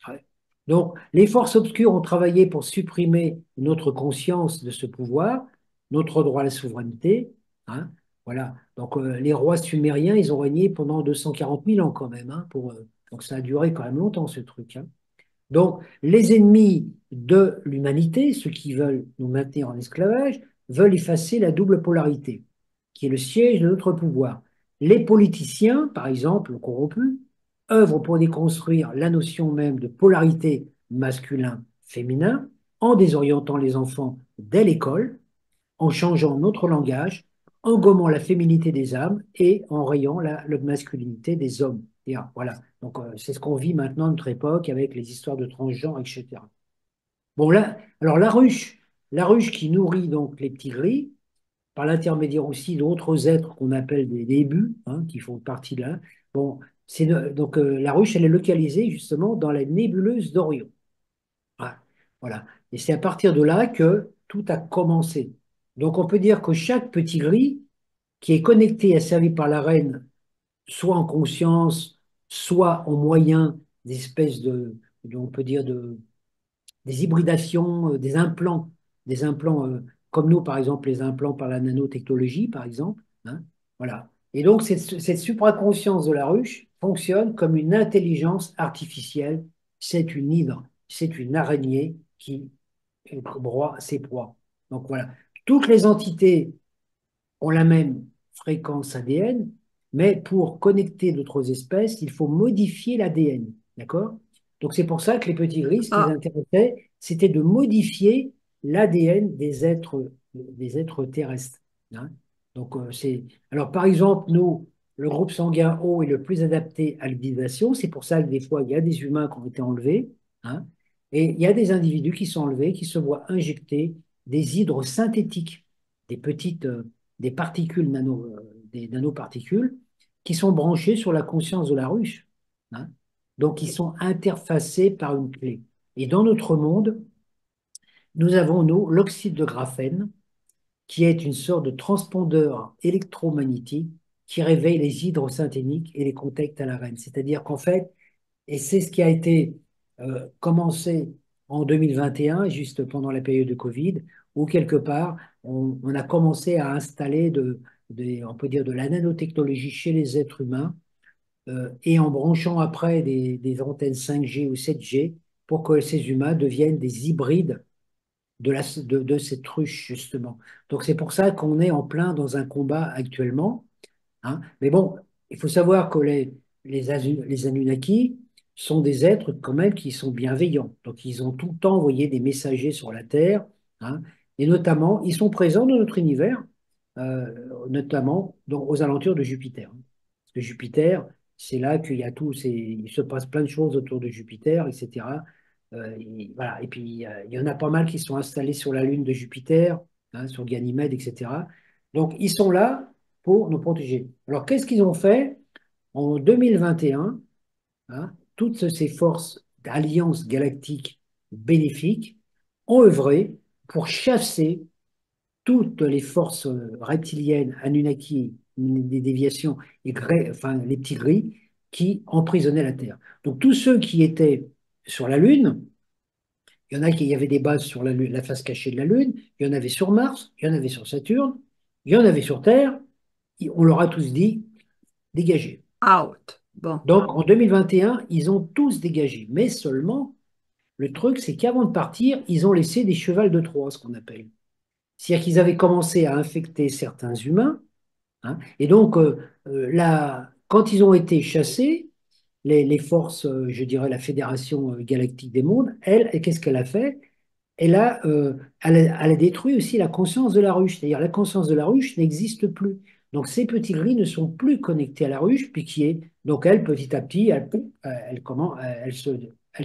Ouais. Donc, les forces obscures ont travaillé pour supprimer notre conscience de ce pouvoir, notre droit à la souveraineté. Hein, voilà. Donc, les rois sumériens, ils ont régné pendant 240 000 ans quand même. Hein, donc, ça a duré quand même longtemps, ce truc. Hein. Donc, les ennemis de l'humanité, ceux qui veulent nous maintenir en esclavage, veulent effacer la double polarité, qui est le siège de notre pouvoir. Les politiciens, par exemple, corrompus, œuvrent pour déconstruire la notion même de polarité masculin-féminin en désorientant les enfants dès l'école, en changeant notre langage, en gommant la féminité des âmes et en rayant la masculinité des hommes. Et, voilà. Donc, c'est ce qu'on vit maintenant à notre époque avec les histoires de transgenres, etc. Bon, là, alors la ruche qui nourrit donc les petits gris, par l'intermédiaire aussi d'autres êtres qu'on appelle des débus, hein, qui font partie de là. Bon, donc la ruche, elle est localisée justement dans la nébuleuse d'Orion. Voilà. Voilà. Et c'est à partir de là que tout a commencé. Donc on peut dire que chaque petit gris qui est connecté et asservi par la reine, soit en conscience, soit en moyen d'espèces on peut dire des hybridations, des implants comme nous, par exemple, les implants par la nanotechnologie, par exemple. Hein, voilà. Et donc, cette supraconscience de la ruche fonctionne comme une intelligence artificielle. C'est une hydre, c'est une araignée qui broie ses proies. Donc voilà. Toutes les entités ont la même fréquence ADN, mais pour connecter d'autres espèces, il faut modifier l'ADN. D'accord? Donc c'est pour ça que les petits gris, ce qui les Ah, intéressait, c'était de modifier l'ADN des êtres terrestres. Hein. Donc alors par exemple, nous, le groupe sanguin O est le plus adapté à l'hybridation. C'est pour ça que des fois, il y a des humains qui ont été enlevés. Hein, et il y a des individus qui sont enlevés, qui se voient injecter des hydres synthétiques, des petites des particules nano, des nanoparticules qui sont branchés sur la conscience de la ruche, hein. Donc, ils sont interfacés par une clé. Et dans notre monde, nous avons, nous, l'oxyde de graphène, qui est une sorte de transpondeur électromagnétique qui réveille les hydrosynthéniques et les contacts à l'arène. C'est-à-dire qu'en fait, et c'est ce qui a été commencé en 2021, juste pendant la période de Covid, où quelque part, on a commencé à installer on peut dire de la nanotechnologie chez les êtres humains, et en branchant après des antennes 5G ou 7G pour que ces humains deviennent des hybrides de cette ruche, justement. Donc c'est pour ça qu'on est en plein dans un combat actuellement, hein. Mais bon, il faut savoir que les Anunnaki sont des êtres quand même qui sont bienveillants. Donc ils ont tout le temps envoyé des messagers sur la Terre, hein. Et notamment, ils sont présents dans notre univers, notamment aux alentours de Jupiter, hein. Parce que Jupiter, c'est là qu'il y a tout, il se passe plein de choses autour de Jupiter, etc. Voilà. Et puis, il y en a pas mal qui sont installés sur la Lune de Jupiter, hein, sur Ganymède, etc. Donc, ils sont là pour nous protéger. Alors, qu'est-ce qu'ils ont fait en 2021, hein, toutes ces forces d'alliance galactique bénéfiques ont œuvré pour chasser toutes les forces reptiliennes, Anunnaki, des déviations, enfin, les petits gris, qui emprisonnaient la Terre. Donc, tous ceux qui étaient sur la Lune, il y en a qui y avait des bases sur la Lune, la face cachée de la Lune, il y en avait sur Mars, il y en avait sur Saturne, il y en avait sur Terre, on leur a tous dit dégagez. Out. Bon. Donc en 2021, ils ont tous dégagé. Mais seulement, le truc, c'est qu'avant de partir, ils ont laissé des chevals de Troie, ce qu'on appelle. C'est-à-dire qu'ils avaient commencé à infecter certains humains, hein. Et donc, quand ils ont été chassés, les forces, je dirais la Fédération galactique des mondes, elle, qu'est-ce qu'elle a fait? Elle a détruit aussi la conscience de la ruche. C'est-à-dire la conscience de la ruche n'existe plus. Donc ces petits gris ne sont plus connectés à la ruche, puis qui est donc elle petit à petit, elle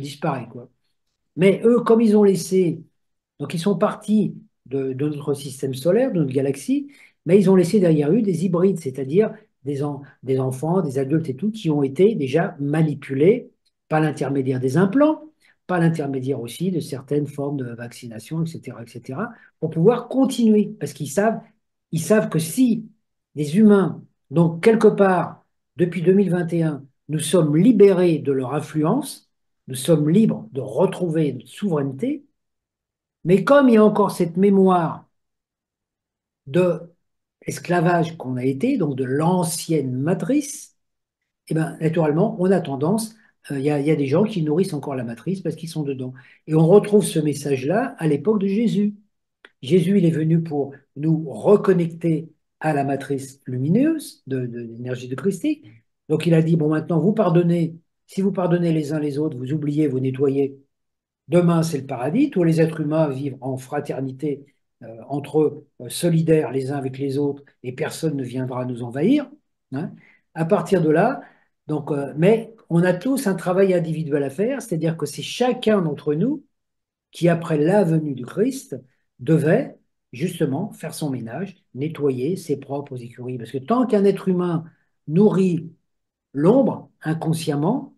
disparaît quoi. Mais eux, comme ils ont laissé, donc ils sont partis de notre système solaire, de notre galaxie, mais ils ont laissé derrière eux des hybrides, c'est-à-dire des enfants, des adultes et tout, qui ont été déjà manipulés par l'intermédiaire des implants, par l'intermédiaire aussi de certaines formes de vaccination, etc., pour pouvoir continuer. Parce ils savent que si les humains, donc quelque part, depuis 2021, nous sommes libérés de leur influence, nous sommes libres de retrouver notre souveraineté, mais comme il y a encore cette mémoire de esclavage qu'on a été, donc de l'ancienne matrice, eh ben, naturellement, on a tendance, il y a des gens qui nourrissent encore la matrice parce qu'ils sont dedans. Et on retrouve ce message-là à l'époque de Jésus. Jésus, il est venu pour nous reconnecter à la matrice lumineuse de l'énergie de Christique. Donc il a dit, bon, maintenant, vous pardonnez, si vous pardonnez les uns les autres, vous oubliez, vous nettoyez, demain, c'est le paradis. Tous les êtres humains vivent en fraternité, entre eux, solidaires les uns avec les autres, et personne ne viendra nous envahir, hein. À partir de là, donc, mais on a tous un travail individuel à faire, c'est-à-dire que c'est chacun d'entre nous qui, après la venue du Christ, devait justement faire son ménage, nettoyer ses propres écuries. Parce que tant qu'un être humain nourrit l'ombre inconsciemment,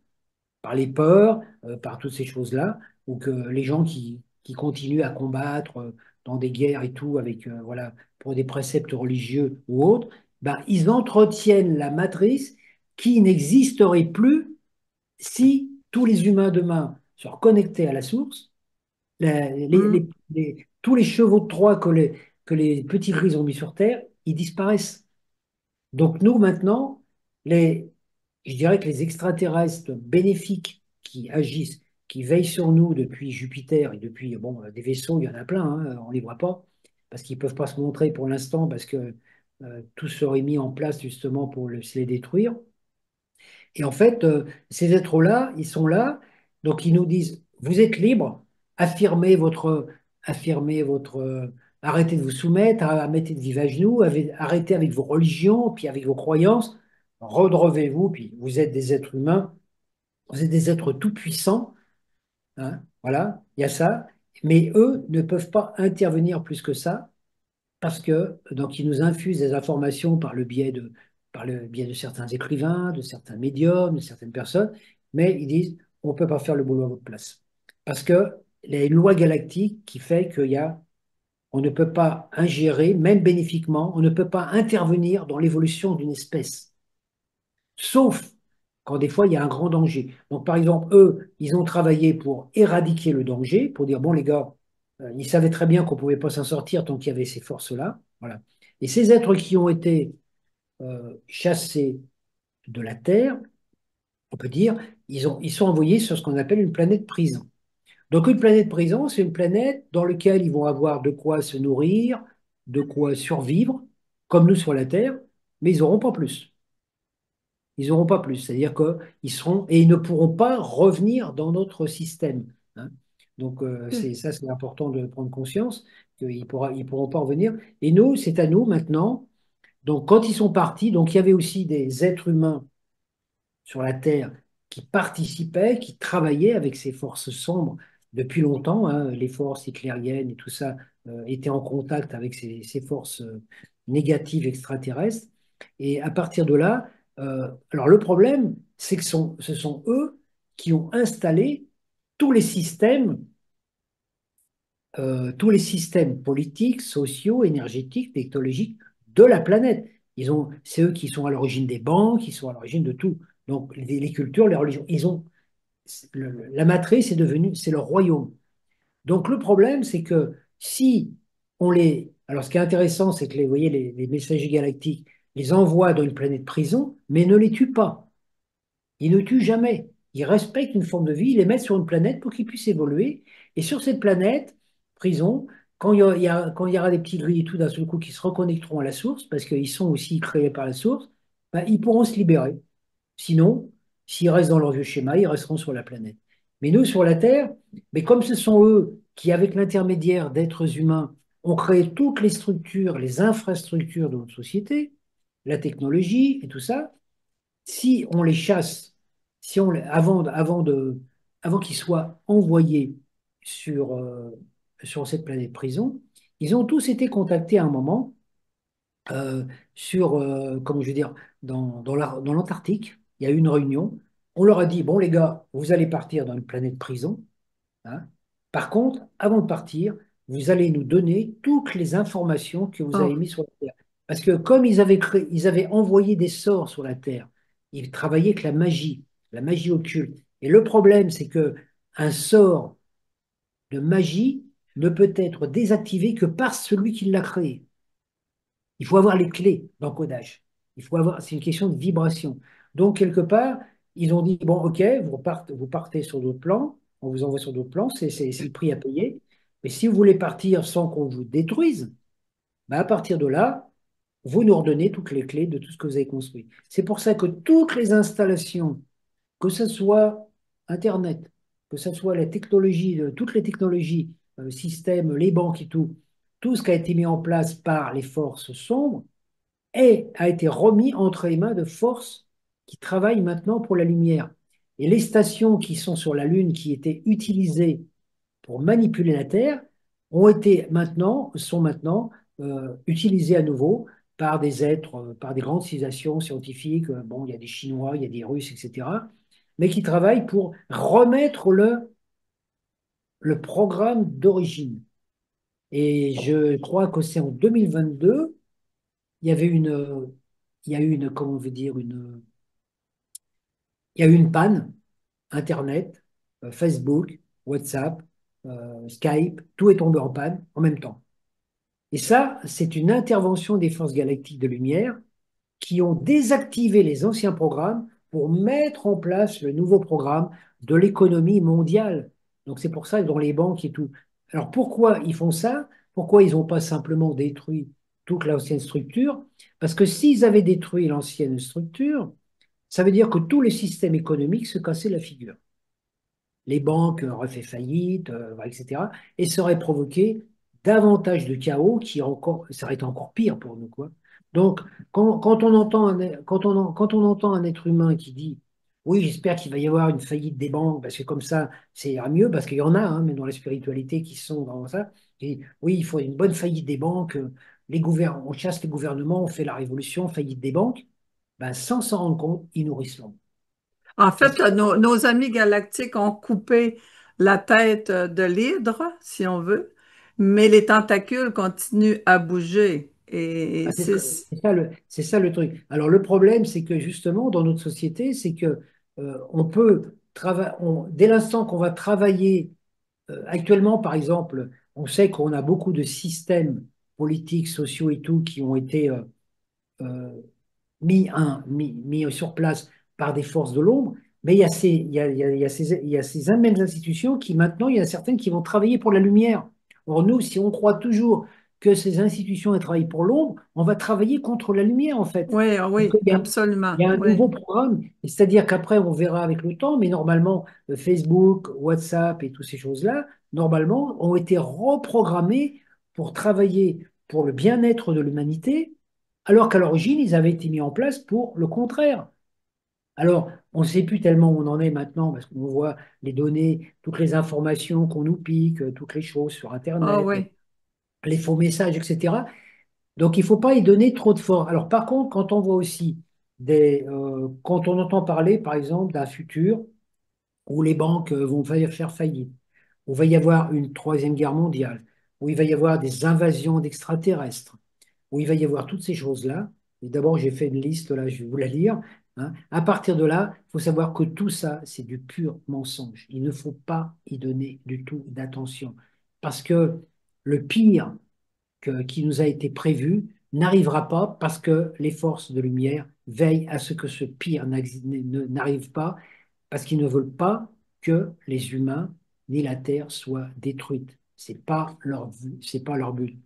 par les peurs, par toutes ces choses-là, ou que les gens qui continuent à combattre dans des guerres et tout, avec, voilà, pour des préceptes religieux ou autres, ben, ils entretiennent la matrice qui n'existerait plus si tous les humains demain se reconnectaient à la source, Hmm. tous les chevaux de Troie que les petits gris ont mis sur Terre, ils disparaissent. Donc nous, maintenant, je dirais que les extraterrestres bénéfiques qui agissent, qui veillent sur nous depuis Jupiter et depuis, bon, des vaisseaux, il y en a plein, hein, on ne les voit pas, parce qu'ils ne peuvent pas se montrer pour l'instant, parce que tout serait mis en place justement pour se les détruire. Et en fait, ces êtres-là, ils sont là, donc ils nous disent, vous êtes libres, affirmez votre, arrêtez de vous soumettre, arrêtez de vivre à genoux, arrêtez avec vos religions, puis avec vos croyances, redrevez-vous, puis vous êtes des êtres humains, vous êtes des êtres tout-puissants, hein, voilà, il y a ça, mais eux ne peuvent pas intervenir plus que ça, parce que donc ils nous infusent des informations par le biais de certains écrivains, de certains médiums, de certaines personnes, mais ils disent on ne peut pas faire le boulot à votre place. Parce que il y a une loi galactique qui fait on ne peut pas ingérer, même bénéfiquement, on ne peut pas intervenir dans l'évolution d'une espèce, sauf quand des fois il y a un grand danger. Donc par exemple, eux, ils ont travaillé pour éradiquer le danger, pour dire bon les gars, ils savaient très bien qu'on ne pouvait pas s'en sortir tant qu'il y avait ces forces-là. Voilà. Et ces êtres qui ont été chassés de la Terre, on peut dire, ils sont envoyés sur ce qu'on appelle une planète prison. Donc une planète prison, c'est une planète dans laquelle ils vont avoir de quoi se nourrir, de quoi survivre, comme nous sur la Terre, mais ils n'auront pas plus. Ils n'auront pas plus. C'est-à-dire qu'ils seront, et ils ne pourront pas revenir dans notre système, hein. Donc c'est important de prendre conscience qu'ils pourront pas revenir. Et nous, c'est à nous maintenant. Donc quand ils sont partis, donc il y avait aussi des êtres humains sur la Terre qui participaient, qui travaillaient avec ces forces sombres depuis longtemps, hein. Les forces hitlériennes et tout ça étaient en contact avec ces forces négatives extraterrestres. Et à partir de là, alors le problème, c'est que ce sont eux qui ont installé tous les systèmes, tous les systèmes politiques, sociaux, énergétiques, technologiques de la planète. C'est eux qui sont à l'origine des banques, qui sont à l'origine de tout. Donc les cultures, les religions, la matrice est devenue, c'est leur royaume. Donc le problème, c'est que si alors ce qui est intéressant, c'est que vous voyez, les messagers galactiques les envoient dans une planète prison, mais ne les tuent pas. Ils ne tuent jamais. Ils respectent une forme de vie, ils les mettent sur une planète pour qu'ils puissent évoluer. Et sur cette planète, prison, quand il y aura des petits gris et tout d'un seul coup qui se reconnecteront à la source, parce qu'ils sont aussi créés par la source, ben, ils pourront se libérer. Sinon, s'ils restent dans leur vieux schéma, ils resteront sur la planète. Mais nous, sur la Terre, mais comme ce sont eux qui, avec l'intermédiaire d'êtres humains, ont créé toutes les structures, les infrastructures de notre société, la technologie et tout ça, si on les chasse, si on, les- avant qu'ils soient envoyés sur, sur cette planète prison, ils ont tous été contactés à un moment euh, comment je veux dire, dans l'Antarctique. Il y a eu une réunion. On leur a dit, bon les gars, vous allez partir dans une planète prison, hein. Par contre, avant de partir, vous allez nous donner toutes les informations que vous avez Oh, mises sur la Terre. Parce que comme ils avaient envoyé des sorts sur la Terre, ils travaillaient avec la magie occulte. Et le problème, c'est que un sort de magie ne peut être désactivé que par celui qui l'a créé. Il faut avoir les clés d'encodage. C'est une question de vibration. Donc, quelque part, ils ont dit, bon, OK, vous partez sur d'autres plans, on vous envoie sur d'autres plans, c'est le prix à payer. Mais si vous voulez partir sans qu'on vous détruise, ben à partir de là, vous nous redonnez toutes les clés de tout ce que vous avez construit. C'est pour ça que toutes les installations, que ce soit Internet, que ce soit la technologie, toutes les technologies, systèmes, les banques et tout ce qui a été mis en place par les forces sombres, a été remis entre les mains de forces qui travaillent maintenant pour la lumière. Et les stations qui sont sur la Lune, qui étaient utilisées pour manipuler la Terre, sont maintenant utilisées à nouveau par des êtres, par des grandes civilisations scientifiques. Bon, il y a des Chinois, il y a des Russes, etc., mais qui travaillent pour remettre le programme d'origine. Et je crois que c'est en 2022, il y avait il y a eu comment on veut dire, il y a eu une panne, Internet, Facebook, WhatsApp, Skype, tout est tombé en panne en même temps. Et ça, c'est une intervention des forces galactiques de lumière qui ont désactivé les anciens programmes pour mettre en place le nouveau programme de l'économie mondiale. Donc c'est pour ça, dans les banques et tout. Alors pourquoi ils font ça? Pourquoi ils n'ont pas simplement détruit toute l'ancienne structure? Parce que s'ils avaient détruit l'ancienne structure, ça veut dire que tous les systèmes économiques se cassaient la figure. Les banques auraient fait faillite, etc. Et ça aurait provoqué davantage de chaos ça aurait été encore pire pour nous, quoi. Donc, quand on entend un être humain qui dit, oui, j'espère qu'il va y avoir une faillite des banques, parce que comme ça, c'est ira mieux, parce qu'il y en a, hein, mais dans la spiritualité qui sont dans ça, et oui, il faut une bonne faillite des banques, on chasse les gouvernements, on fait la révolution, faillite des banques, ben, sans s'en rendre compte, ils nourrissent l'ombre. En Parce fait, que nos amis galactiques ont coupé la tête de l'hydre, si on veut, mais les tentacules continuent à bouger. Et ah, c'est... c'est ça le truc. Alors le problème, c'est que justement, dans notre société, c'est que on peut dès l'instant qu'on va travailler actuellement, par exemple, on sait qu'on a beaucoup de systèmes politiques, sociaux et tout qui ont été euh, mis sur place par des forces de l'ombre, mais il y a ces mêmes institutions qui maintenant, il y a certaines qui vont travailler pour la lumière. Or, nous, si on croit toujours que ces institutions elles travaillent pour l'ombre, on va travailler contre la lumière, en fait. Oui, ah Parce oui, qu'il y a, absolument. il y a un Oui. nouveau programme, et c'est-à-dire qu'après, on verra avec le temps, mais normalement, Facebook, WhatsApp et toutes ces choses-là, normalement, ont été reprogrammés pour travailler pour le bien-être de l'humanité alors qu'à l'origine, ils avaient été mis en place pour le contraire. Alors, on ne sait plus tellement où on en est maintenant, parce qu'on voit les données, toutes les informations qu'on nous pique, toutes les choses sur Ah Internet, oui. les faux messages, etc. Donc, il ne faut pas y donner trop de force. Alors, par contre, quand on voit aussi quand on entend parler, par exemple, d'un futur où les banques vont faire faillite, où il va y avoir une troisième guerre mondiale, où il va y avoir des invasions d'extraterrestres, où il va y avoir toutes ces choses-là. Et d'abord, j'ai fait une liste, là, je vais vous la lire. Hein. À partir de là, il faut savoir que tout ça, c'est du pur mensonge. Il ne faut pas y donner du tout d'attention. Parce que le pire qui nous a été prévu n'arrivera pas parce que les forces de lumière veillent à ce que ce pire n'arrive pas, parce qu'ils ne veulent pas que les humains ni la Terre soient détruites. C'est pas leur but.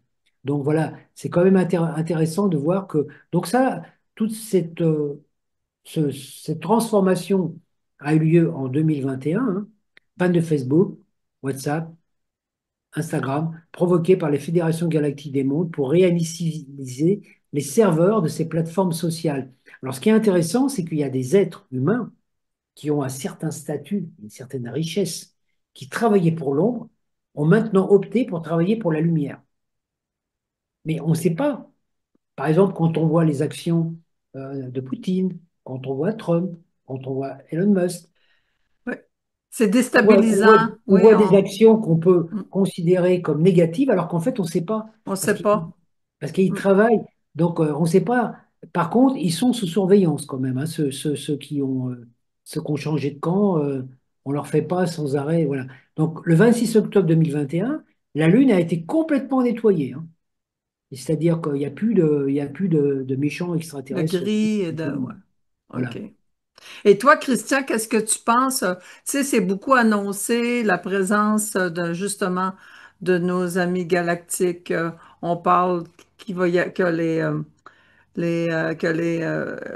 Donc voilà, c'est quand même intéressant de voir que donc ça, toute cette transformation a eu lieu en 2021, hein, panne de Facebook, WhatsApp, Instagram, provoquée par les fédérations galactiques des mondes pour réinitialiser les serveurs de ces plateformes sociales. Alors, ce qui est intéressant, c'est qu'il y a des êtres humains qui ont un certain statut, une certaine richesse, qui travaillaient pour l'ombre, ont maintenant opté pour travailler pour la lumière. Mais on ne sait pas. Par exemple, quand on voit les actions de Poutine, quand on voit Trump, quand on voit Elon Musk, Oui. C'est on voit, déstabilisant. on Oui, voit des actions qu'on peut mm, considérer comme négatives, alors qu'en fait, on ne sait pas. on ne Parce sait qu'ils pas. parce qu'ils Mm. travaillent. Donc, on ne sait pas. Par contre, ils sont sous surveillance quand même, hein, ceux qui ont changé de camp, on ne leur fait pas sans arrêt. Voilà. Donc, le 26 octobre 2021, la Lune a été complètement nettoyée. Hein. C'est-à-dire qu'il n'y a plus de méchants De extraterrestres sur gris et de... la Ouais. Lune. OK. Voilà. Et toi, Christian, qu'est-ce que tu penses? Tu sais, c'est beaucoup annoncé la présence de justement de nos amis galactiques. On parle que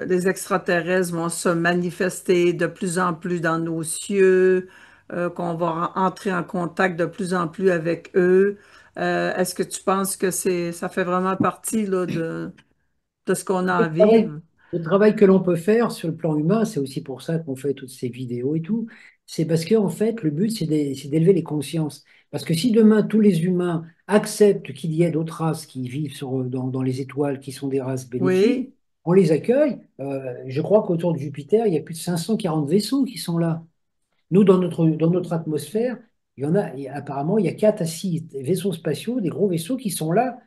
les extraterrestres vont se manifester de plus en plus dans nos cieux, qu'on va entrer en contact de plus en plus avec eux. Est-ce que tu penses que ça fait vraiment partie là, de ce qu'on a Le à travail, vivre? le travail que l'on peut faire sur le plan humain, c'est aussi pour ça qu'on fait toutes ces vidéos et tout, c'est parce que en fait, le but, c'est d'élever les consciences. Parce que si demain, tous les humains acceptent qu'il y ait d'autres races qui vivent dans les étoiles, qui sont des races bénéfiques, Oui, on les accueille. Je crois qu'autour de Jupiter, il y a plus de 540 vaisseaux qui sont là. Nous, dans notre atmosphère, apparemment, il y a 4 à 6 vaisseaux spatiaux, des gros vaisseaux qui sont là,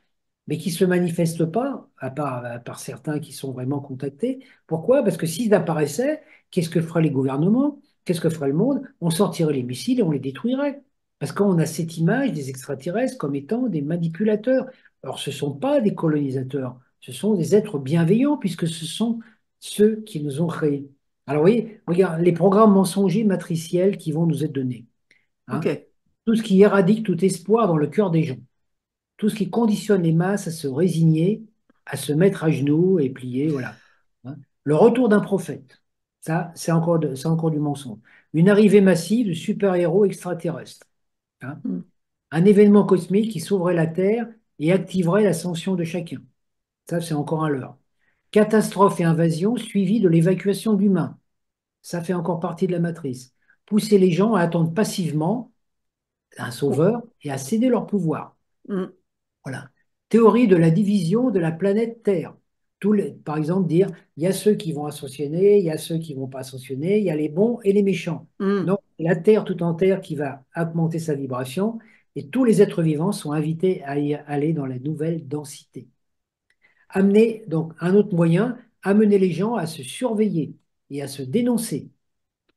mais qui ne se manifestent pas, à part certains qui sont vraiment contactés. Pourquoi? Parce que s'ils apparaissaient, qu'est-ce que feraient les gouvernements? Qu'est-ce que ferait le monde? On sortirait les missiles et on les détruirait. Parce qu'on a cette image des extraterrestres comme étant des manipulateurs. Alors, ce ne sont pas des colonisateurs, ce sont des êtres bienveillants, puisque ce sont ceux qui nous ont créés. Alors, vous voyez, regarde, les programmes mensongers matriciels qui vont nous être donnés. Hein. OK. Tout ce qui éradique tout espoir dans le cœur des gens. Tout ce qui conditionne les masses à se résigner, à se mettre à genoux et plier, voilà. Hein. Le retour d'un prophète. Ça, c'est encore du mensonge. Une arrivée massive de super-héros extraterrestres. Hein. Mm. Un événement cosmique qui sauverait la Terre et activerait l'ascension de chacun. Ça, c'est encore un leurre. Catastrophe et invasion suivies de l'évacuation d'humains. Ça fait encore partie de la matrice. Pousser les gens à attendre passivement un Oh. sauveur et à céder leur pouvoir. Mm. Voilà. théorie de la division de la planète Terre. Par exemple, dire, il y a ceux qui vont ascensionner, il y a ceux qui ne vont pas ascensionner, il y a les bons et les méchants. Hmm. Donc, la Terre tout entière qui va augmenter sa vibration et tous les êtres vivants sont invités à y aller dans la nouvelle densité. Amener, donc, un autre moyen, amener les gens à se surveiller et à se dénoncer,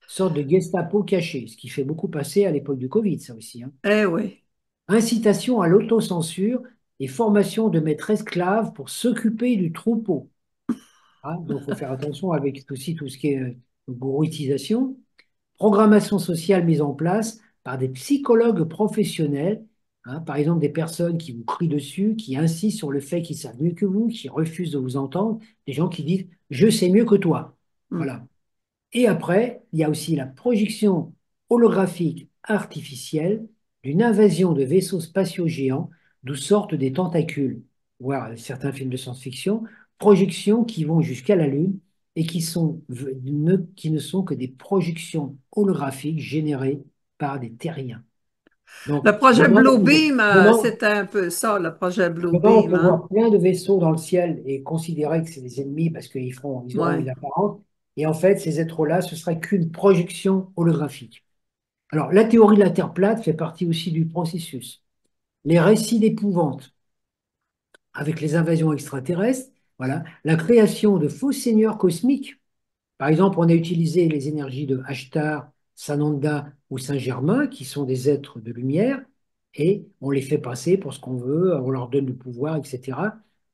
sorte de Gestapo caché, ce qui fait beaucoup passer à l'époque du Covid, ça aussi, hein. Eh oui. Incitation à l'autocensure et formation de maîtres esclaves pour s'occuper du troupeau. Hein, donc, il faut faire attention avec aussi tout ce qui est gouroutisation. Programmation sociale mise en place par des psychologues professionnels, hein, par exemple des personnes qui vous crient dessus, qui insistent sur le fait qu'ils savent mieux que vous, qui refusent de vous entendre, des gens qui disent je sais mieux que toi. Hmm. Voilà. Et après, il y a aussi la projection holographique artificielle d'une invasion de vaisseaux spatiaux géants, d'où sortent des tentacules, voire certains films de science-fiction, projections qui vont jusqu'à la Lune et qui ne sont que des projections holographiques générées par des terriens. Donc, Le projet Blue Beam, demain, c'était un peu ça, le projet Blue demain, on Beam, peut hein? voir plein de vaisseaux dans le ciel et considérer que c'est des ennemis parce ils auront Ouais. une apparence. Et en fait, ces êtres-là, ce sera qu'une projection holographique. Alors, la théorie de la Terre plate fait partie aussi du processus. Les récits d'épouvante avec les invasions extraterrestres, voilà, la création de faux seigneurs cosmiques. Par exemple, on a utilisé les énergies de Ashtar, Sananda ou Saint-Germain, qui sont des êtres de lumière, et on les fait passer pour ce qu'on veut, on leur donne le pouvoir, etc.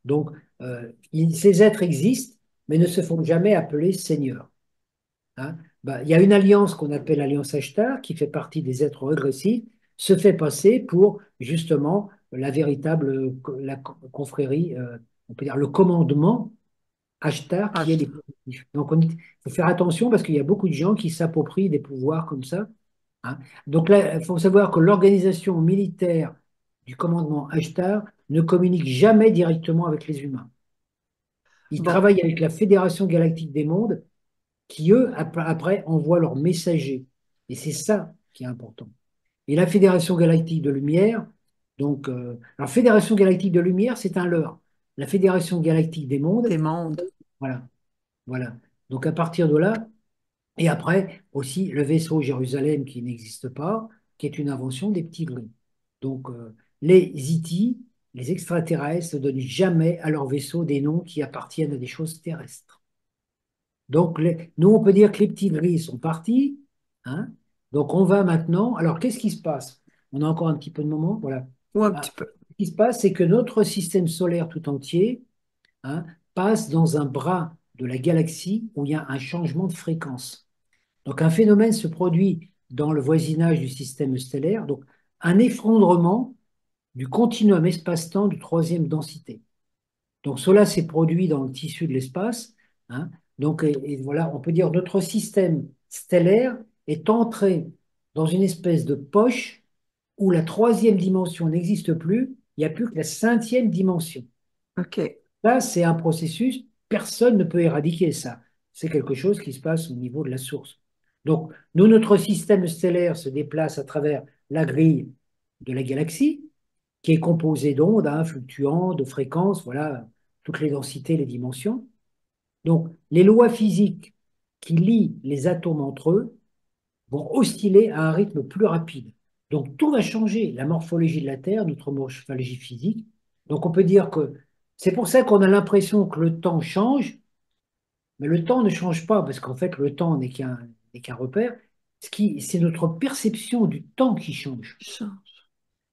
Donc, ces êtres existent, mais ne se font jamais appeler seigneurs. Hein. Bah, il y a une alliance qu'on appelle l'alliance Ashtar, qui fait partie des êtres régressifs, se fait passer pour justement la véritable confrérie, on peut dire le commandement Ashtar Ah, qui est les positifs. Donc il faut faire attention parce qu'il y a beaucoup de gens qui s'approprient des pouvoirs comme ça. Hein. Donc là, il faut savoir que l'organisation militaire du commandement Ashtar ne communique jamais directement avec les humains. Ils bon, travaillent avec la Fédération galactique des mondes qui, eux, après, envoient leurs messagers. Et c'est ça qui est important. Et la Fédération galactique de lumière, donc, alors Fédération galactique de lumière, c'est un leurre. La Fédération galactique des mondes, des mondes. voilà, voilà. Donc à partir de là, et après aussi le vaisseau Jérusalem qui n'existe pas, qui est une invention des petits gris. Donc les E.T., les extraterrestres, ne donnent jamais à leur vaisseau des noms qui appartiennent à des choses terrestres. Donc, nous, on peut dire que les petits gris sont partis. Hein. Donc, on va maintenant. Alors, qu'est-ce qui se passe? On a encore un petit peu de moment. Voilà. Ou un petit Ah, peu. ce qui se passe, c'est que notre système solaire tout entier, hein, passe dans un bras de la galaxie où il y a un changement de fréquence. Donc, un phénomène se produit dans le voisinage du système stellaire. Donc, un effondrement du continuum espace-temps de troisième densité. Donc cela s'est produit dans le tissu de l'espace. Hein. Donc et voilà, on peut dire que notre système stellaire est entré dans une espèce de poche où la troisième dimension n'existe plus, il n'y a plus que la cinquième dimension. OK. Là, c'est un processus, personne ne peut éradiquer ça. C'est quelque chose qui se passe au niveau de la source. Donc, nous, notre système stellaire se déplace à travers la grille de la galaxie, qui est composée d'ondes, hein, fluctuants, de fréquences, voilà, toutes les densités, les dimensions. Donc, les lois physiques qui lient les atomes entre eux vont osciller à un rythme plus rapide. Donc, tout va changer, la morphologie de la Terre, notre morphologie physique. Donc, on peut dire que c'est pour ça qu'on a l'impression que le temps change, mais le temps ne change pas, parce qu'en fait, le temps n'est qu'un repère. C'est notre perception du temps qui change Change.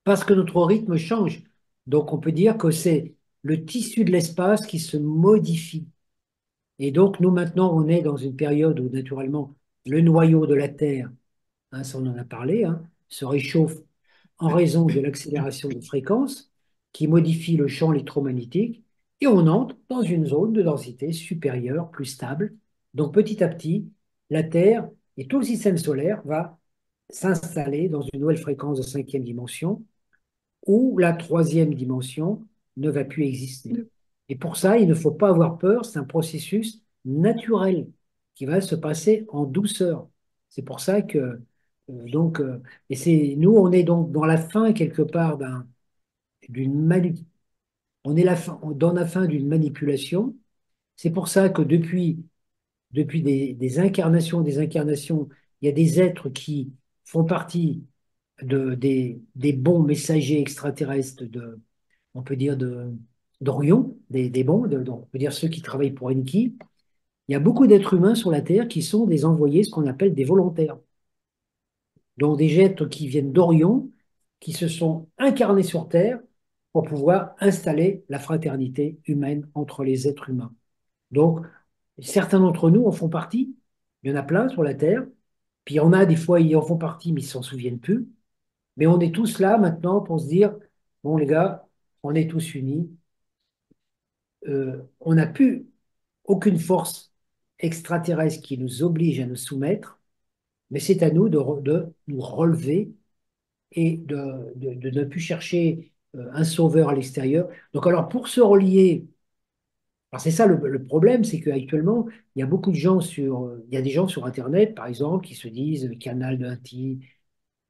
parce que notre rythme change. Donc on peut dire que c'est le tissu de l'espace qui se modifie. Et donc nous maintenant, on est dans une période où naturellement le noyau de la Terre, hein, ça on en a parlé, hein, se réchauffe en raison de l'accélération des fréquences qui modifie le champ électromagnétique et on entre dans une zone de densité supérieure, plus stable. Donc petit à petit, la Terre et tout le système solaire va s'installer dans une nouvelle fréquence de cinquième dimension où la troisième dimension ne va plus exister. Et pour ça, il ne faut pas avoir peur, c'est un processus naturel qui va se passer en douceur. C'est pour ça que, et c'est, nous, on est donc dans la fin quelque part d'une On est dans la fin d'une manipulation. C'est pour ça que depuis des incarnations, il y a des êtres qui font partie des bons messagers extraterrestres on peut dire d'Orion, des bons, on peut dire ceux qui travaillent pour Enki. Il y a beaucoup d'êtres humains sur la Terre qui sont des envoyés, ce qu'on appelle des volontaires. Donc des êtres qui viennent d'Orion, qui se sont incarnés sur Terre pour pouvoir installer la fraternité humaine entre les êtres humains. Donc, certains d'entre nous en font partie. Il y en a plein sur la Terre. Puis il y en a des fois, ils en font partie, mais ils ne s'en souviennent plus. Mais on est tous là maintenant pour se dire, bon les gars, on est tous unis. On n'a plus aucune force extraterrestre qui nous oblige à nous soumettre, mais c'est à nous de nous relever et de ne plus chercher un sauveur à l'extérieur. Donc alors pour se relier, alors c'est ça le problème, c'est qu'actuellement, il y a beaucoup de gens il y a des gens sur Internet, par exemple, qui se disent canal d'un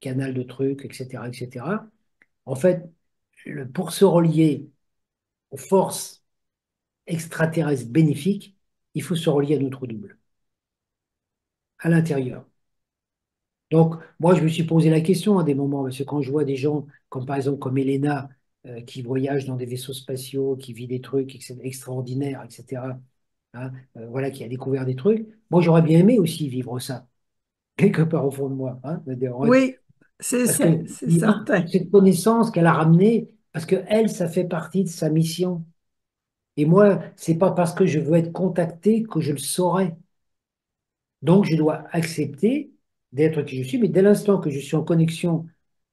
canal de trucs, etc., etc. En fait, pour se relier aux forces extraterrestres bénéfiques, il faut se relier à notre double, à l'intérieur. Donc, moi, je me suis posé la question à des moments, parce que quand je vois des gens, comme par exemple comme Elena, qui voyage dans des vaisseaux spatiaux, qui vit des trucs extraordinaires, etc., hein, voilà, qui a découvert des trucs, moi, j'aurais bien aimé aussi vivre ça, quelque part au fond de moi. Hein, Oui, parce que c'est certain. toute cette connaissance qu'elle a ramenée, parce que elle, ça fait partie de sa mission. Et moi, c'est pas parce que je veux être contacté que je le saurai. Donc, je dois accepter d'être qui je suis, mais dès l'instant que je suis en connexion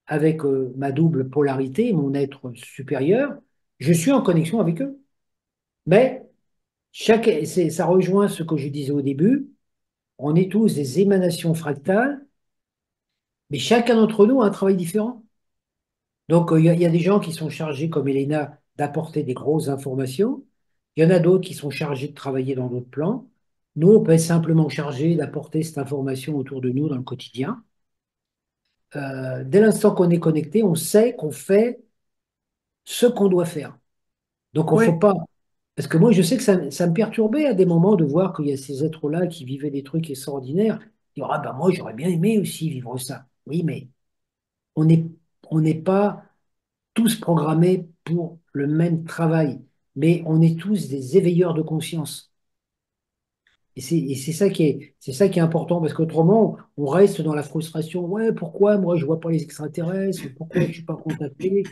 avec ma double polarité, mon être supérieur, je suis en connexion avec eux. Mais ça rejoint ce que je disais au début, on est tous des émanations fractales, mais chacun d'entre nous a un travail différent. Donc, il y a des gens qui sont chargés, comme Elena, d'apporter des grosses informations. Il y en a d'autres qui sont chargés de travailler dans d'autres plans. Nous, on peut être simplement chargés d'apporter cette information autour de nous dans le quotidien. Dès l'instant qu'on est connecté, on sait qu'on fait ce qu'on doit faire. Donc, on ne faut Oui, pas. Parce que moi, je sais que ça me perturbait à des moments de voir qu'il y a ces êtres-là qui vivaient des trucs extraordinaires. Dire, ah ben moi, j'aurais bien aimé aussi vivre ça. Oui, mais on n'est on n'est pas tous programmés pour le même travail, mais on est tous des éveilleurs de conscience. Et c'est ça qui est important, parce qu'autrement, on reste dans la frustration. Ouais, pourquoi moi je vois pas les extraterrestres? Pourquoi je suis pas contacté?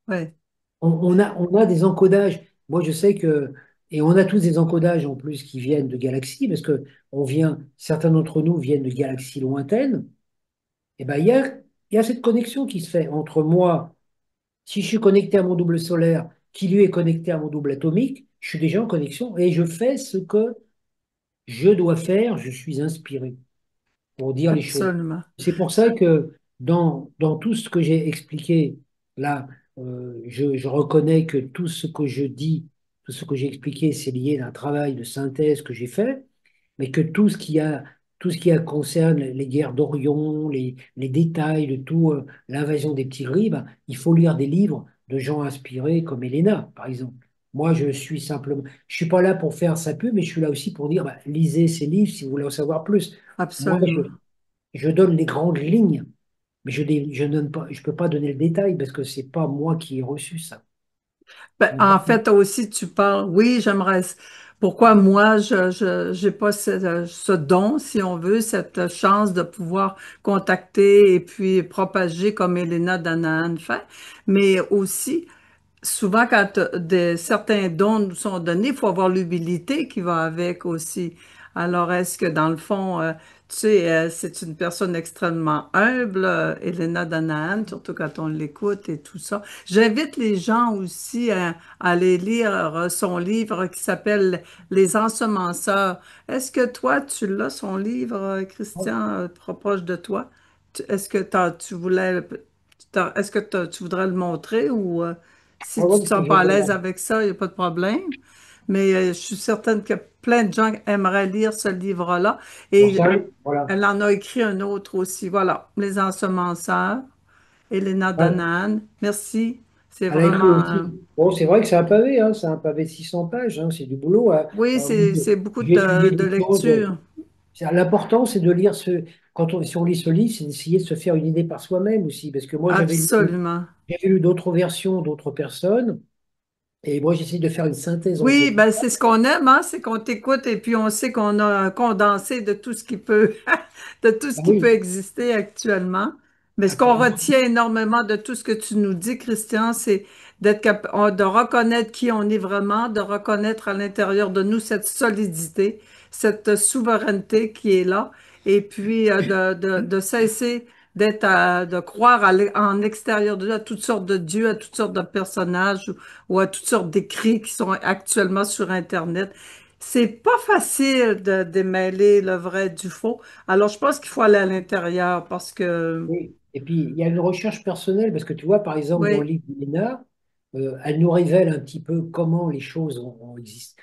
oui, On a des encodages. Moi, je sais que, et on a tous des encodages en plus qui viennent de galaxies, parce que certains d'entre nous viennent de galaxies lointaines. Et ben, il y a cette connexion qui se fait entre moi. Si je suis connecté à mon double solaire, qui lui est connecté à mon double atomique, je suis déjà en connexion et je fais ce que je dois faire, je suis inspiré pour dire les choses. absolument. C'est pour ça que dans tout ce que j'ai expliqué là, je reconnais que tout ce que je dis, tout ce que j'ai expliqué, c'est lié à un travail de synthèse que j'ai fait, mais que tout ce qui a concerne les guerres d'Orion, les détails de tout, l'invasion des petits gris, ben, il faut lire des livres de gens inspirés comme Elena, par exemple. Moi, je suis pas là pour faire sa pub, mais je suis là aussi pour dire, ben, lisez ces livres si vous voulez en savoir plus. Moi, Absolument. je donne les grandes lignes, mais je donne pas, je peux pas donner le détail parce que c'est pas moi qui ai reçu ça. Ben, en fait, aussi, tu parles, oui, pourquoi moi, j'ai pas ce don, si on veut, cette chance de pouvoir contacter et puis propager comme Elena Danaan fait, mais aussi, souvent, quand certains dons nous sont donnés, il faut avoir l'humilité qui va avec aussi. Alors, est-ce que dans le fond, tu sais, c'est une personne extrêmement humble, Elena Danaan, surtout quand on l'écoute et tout ça. J'invite les gens aussi à aller lire son livre qui s'appelle Les Ensemenceurs. Est-ce que toi, tu l'as, son livre, Christian, proche de toi? Est-ce que tu voulais est-ce que tu voudrais le montrer ou Ah si tu ouais, te sens je pas à l'aise regarde. avec ça, il n'y a pas de problème. Mais je suis certaine que plein de gens aimeraient lire ce livre-là. Bon, Et ça, voilà. elle en a écrit un autre aussi. Voilà, Les Ensemenceurs, Elena Ouais. Danaan. Merci. C'est Elle a écrit vraiment, aussi. Bon, c'est vrai que c'est un pavé, hein, c'est un pavé de 600 pages, hein, c'est du boulot, hein. oui, Alors, moi, c'est beaucoup j'ai étudié de des choses. lecture. L'important, c'est de lire si on lit ce livre, c'est d'essayer de se faire une idée par soi-même aussi. Parce que moi, Absolument. j'avais lu d'autres versions d'autres personnes, et moi, j'essaie de faire une synthèse entre Oui, tout ben ça. c'est ce qu'on aime, hein, c'est qu'on t'écoute et puis on sait qu'on a un condensé de tout ce qui peut, de tout ce Ah qui peut oui, exister actuellement. Mais ce qu'on absolument. retient énormément de tout ce que tu nous dis, Christian, c'est de reconnaître qui on est vraiment, de reconnaître à l'intérieur de nous cette solidité, cette souveraineté qui est là, et puis de cesser de croire en extérieur de nous à toutes sortes de dieux, à toutes sortes de personnages ou à toutes sortes d'écrits qui sont actuellement sur Internet. C'est pas facile de démêler le vrai du faux. Alors, je pense qu'il faut aller à l'intérieur parce que, Oui. Et puis, il y a une recherche personnelle, parce que tu vois, par exemple, dans le oui, livre d'Elena, elle nous révèle un petit peu comment les choses ont existé,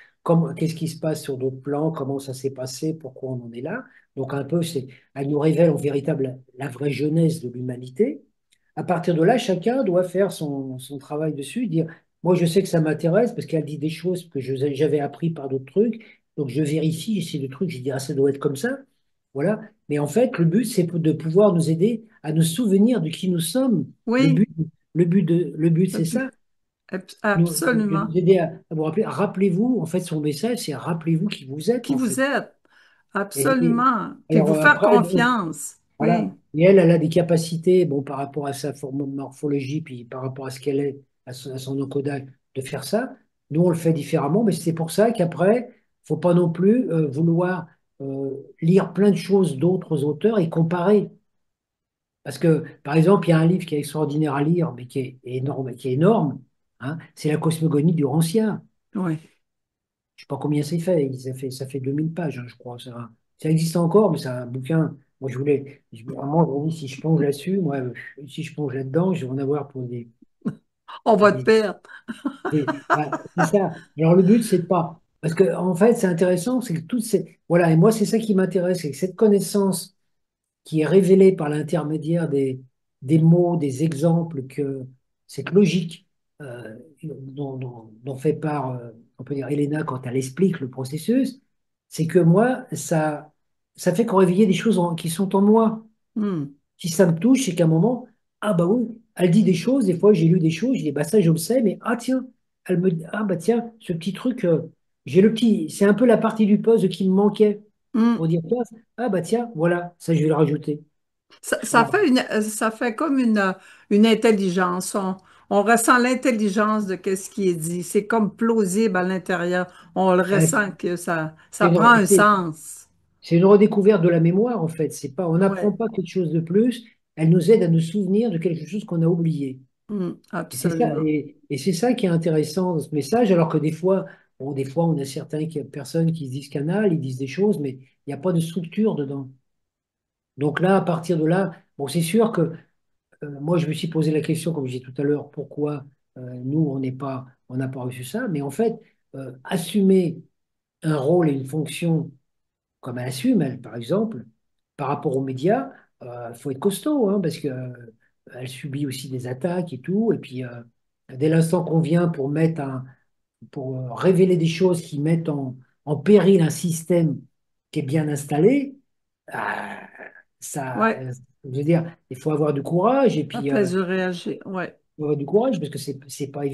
qu'est-ce qui se passe sur d'autres plans, comment ça s'est passé, pourquoi on en est là. Donc, un peu, elle nous révèle en véritable la vraie genèse de l'humanité. À partir de là, chacun doit faire son travail dessus, dire, moi, je sais que ça m'intéresse, parce qu'elle dit des choses que j'avais appris par d'autres trucs, donc je vérifie, j'essaie de trucs, je dis, ah, ça doit être comme ça. Voilà. Mais en fait, le but, c'est de pouvoir nous aider à nous souvenir de qui nous sommes. Le oui, but, le but, c'est ça. De absolument. nous aider à vous rappeler. Rappelez-vous, en fait, son message, c'est rappelez-vous qui vous êtes, Qui en vous fait. êtes, Et absolument. Puis alors, vous faire après, confiance. voilà. Oui, Et elle a des capacités, bon, par rapport à sa morphologie, puis par rapport à ce qu'elle est, à son encodage, de faire ça. Nous, on le fait différemment, mais c'est pour ça qu'après, faut pas non plus vouloir lire plein de choses d'autres auteurs et comparer. Parce que, par exemple, il y a un livre qui est extraordinaire à lire, mais qui est énorme, hein, c'est La cosmogonie du Rancien. oui. Je ne sais pas combien c'est fait, ça fait 2000 pages, hein, je crois. Ça existe encore, mais c'est un bouquin. Moi, vraiment, je me dis, si je plonge là-dessus, moi, si je plonge là-dedans, je vais en avoir pour On va te des, perdre. bah, c'est ça. Alors, le but, c'est de pas. Parce que, en fait, c'est intéressant, c'est que toutes ces. Voilà, et moi, c'est ça qui m'intéresse, c'est que cette connaissance qui est révélée par l'intermédiaire des mots, des exemples, que cette logique dont fait part, on peut dire, Elena quand elle explique le processus, c'est que moi, ça fait qu'on réveille des choses qui sont en moi. Hmm. Si ça me touche, c'est qu'à un moment, ah bah oui, elle dit des choses, des fois j'ai lu des choses, je dis, bah ça je le sais, mais ah tiens, elle me dit, ah bah tiens, ce petit truc, c'est un peu la partie du puzzle qui me manquait Hmm. pour dire, tiens, ah bah tiens, voilà, ça je vais le rajouter. Alors, Ça fait comme une intelligence. On ressent l'intelligence de ce qui est dit. C'est comme plausible à l'intérieur. On le euh, ressent que c'est ça prend un c'est- sens. c'est une redécouverte de la mémoire, en fait. C'est pas, on n'apprend Ouais. pas quelque chose de plus, elle nous aide à nous souvenir de quelque chose qu'on a oublié. Hmm. Et c'est ça, Absolument. et c'est ça qui est intéressant dans ce message, alors que des fois, bon, des fois, on a personnes qui se disent canal, ils disent des choses, mais il n'y a pas de structure dedans. Donc là, à partir de là, bon, c'est sûr que moi, je me suis posé la question, comme je disais tout à l'heure, pourquoi nous, on n'a pas reçu ça, mais en fait, assumer un rôle et une fonction comme elle assume, elle, par exemple, par rapport aux médias, il faut être costaud, hein, parce que elle subit aussi des attaques et tout. Et puis, dès l'instant qu'on vient pour révéler des choses qui mettent en péril un système qui est bien installé, euh, Ouais. je veux dire, il faut avoir du courage. Et puis, Après, je réagis. Ouais. il faut avoir du courage parce que c'est pas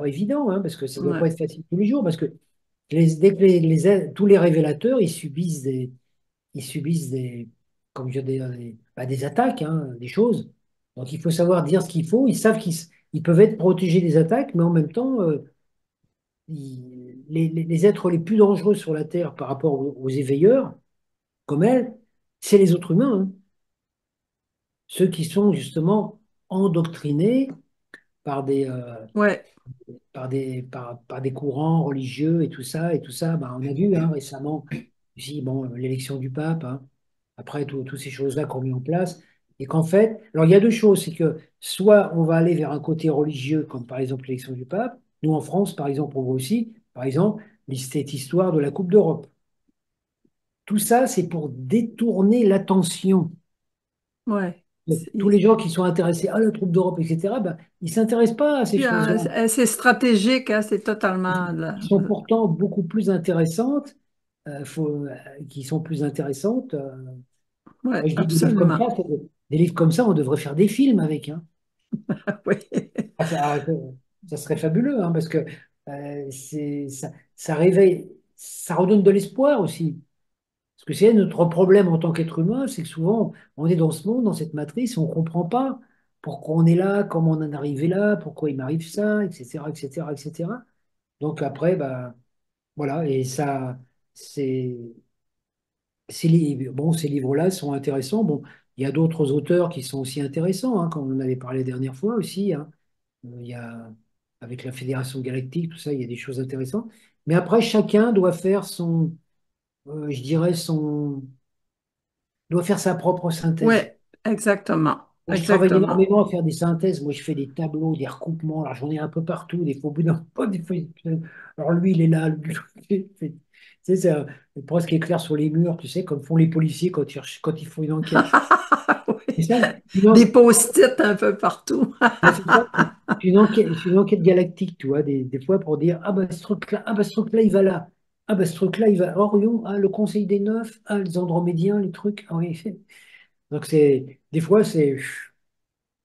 évident, hein, parce que ça doit pas Ouais. être facile tous les jours, parce que dès que tous les révélateurs, ils subissent comme je dis, des attaques, hein, des choses. Donc il faut savoir dire ce qu'il faut. Ils savent ils peuvent être protégés des attaques, mais en même temps, les êtres les plus dangereux sur la Terre par rapport aux éveilleurs, comme elle, c'est les autres humains, hein. Ceux qui sont justement endoctrinés par Ouais. par des courants religieux et tout ça. Ben, on a vu, hein, récemment aussi, bon, l'élection du pape, hein, après toutes ces choses-là qu'on mis en place, et qu'en fait, alors il y a deux choses, c'est que soit on va aller vers un côté religieux, comme par exemple l'élection du pape. Nous en France, par exemple, on voit aussi, par exemple, cette histoire de la Coupe d'Europe. Tout ça, c'est pour détourner l'attention. Ouais. Tous les gens qui sont intéressés à la troupe d'Europe, etc., ben, ils ne s'intéressent pas à ces Puis, choses-là. c'est stratégique, hein, c'est totalement. Qui sont pourtant beaucoup plus intéressantes, qui sont plus intéressantes. Oui, Moi, je dis des livres comme ça, absolument. des livres comme ça, on devrait faire des films avec, hein. Oui. Ah, ça serait fabuleux, hein, parce que ça réveille, ça redonne de l'espoir aussi. Parce que c'est notre problème en tant qu'être humain, c'est que souvent, on est dans ce monde, dans cette matrice, et on ne comprend pas pourquoi on est là, comment on en est arrivé là, pourquoi il m'arrive ça, etc., etc., etc. Donc après, bah, voilà, et ça, c'est, bon, ces livres-là sont intéressants. Bon, il y a d'autres auteurs qui sont aussi intéressants, hein, comme on en avait parlé la dernière fois aussi, hein. Il y a, avec la Fédération Galactique, tout ça, il y a des choses intéressantes. Mais après, chacun doit faire je dirais, doit faire sa propre Oui, synthèse. exactement. Moi, je travaille Exactement. énormément à faire des synthèses. Moi, je fais des tableaux, des recoupements. Alors, j'en ai un peu partout. Des fois, au bout d'un moment, des fois, alors lui, il est là. Lui, tu sais, c'est presque écrit sur les murs, tu sais, comme font les policiers quand ils font une enquête. C'est Oui. ça, Des post-it un peu partout. ouais, c'est ça. C'est une enquête galactique, tu vois, des fois pour dire, ah bah ce truc-là, ah bah ce truc-là, il va là. Ah bah ce truc-là, il va à Orion, ah le Conseil des Neufs, ah les Andromédiens, les trucs. Ah oui. Donc des fois,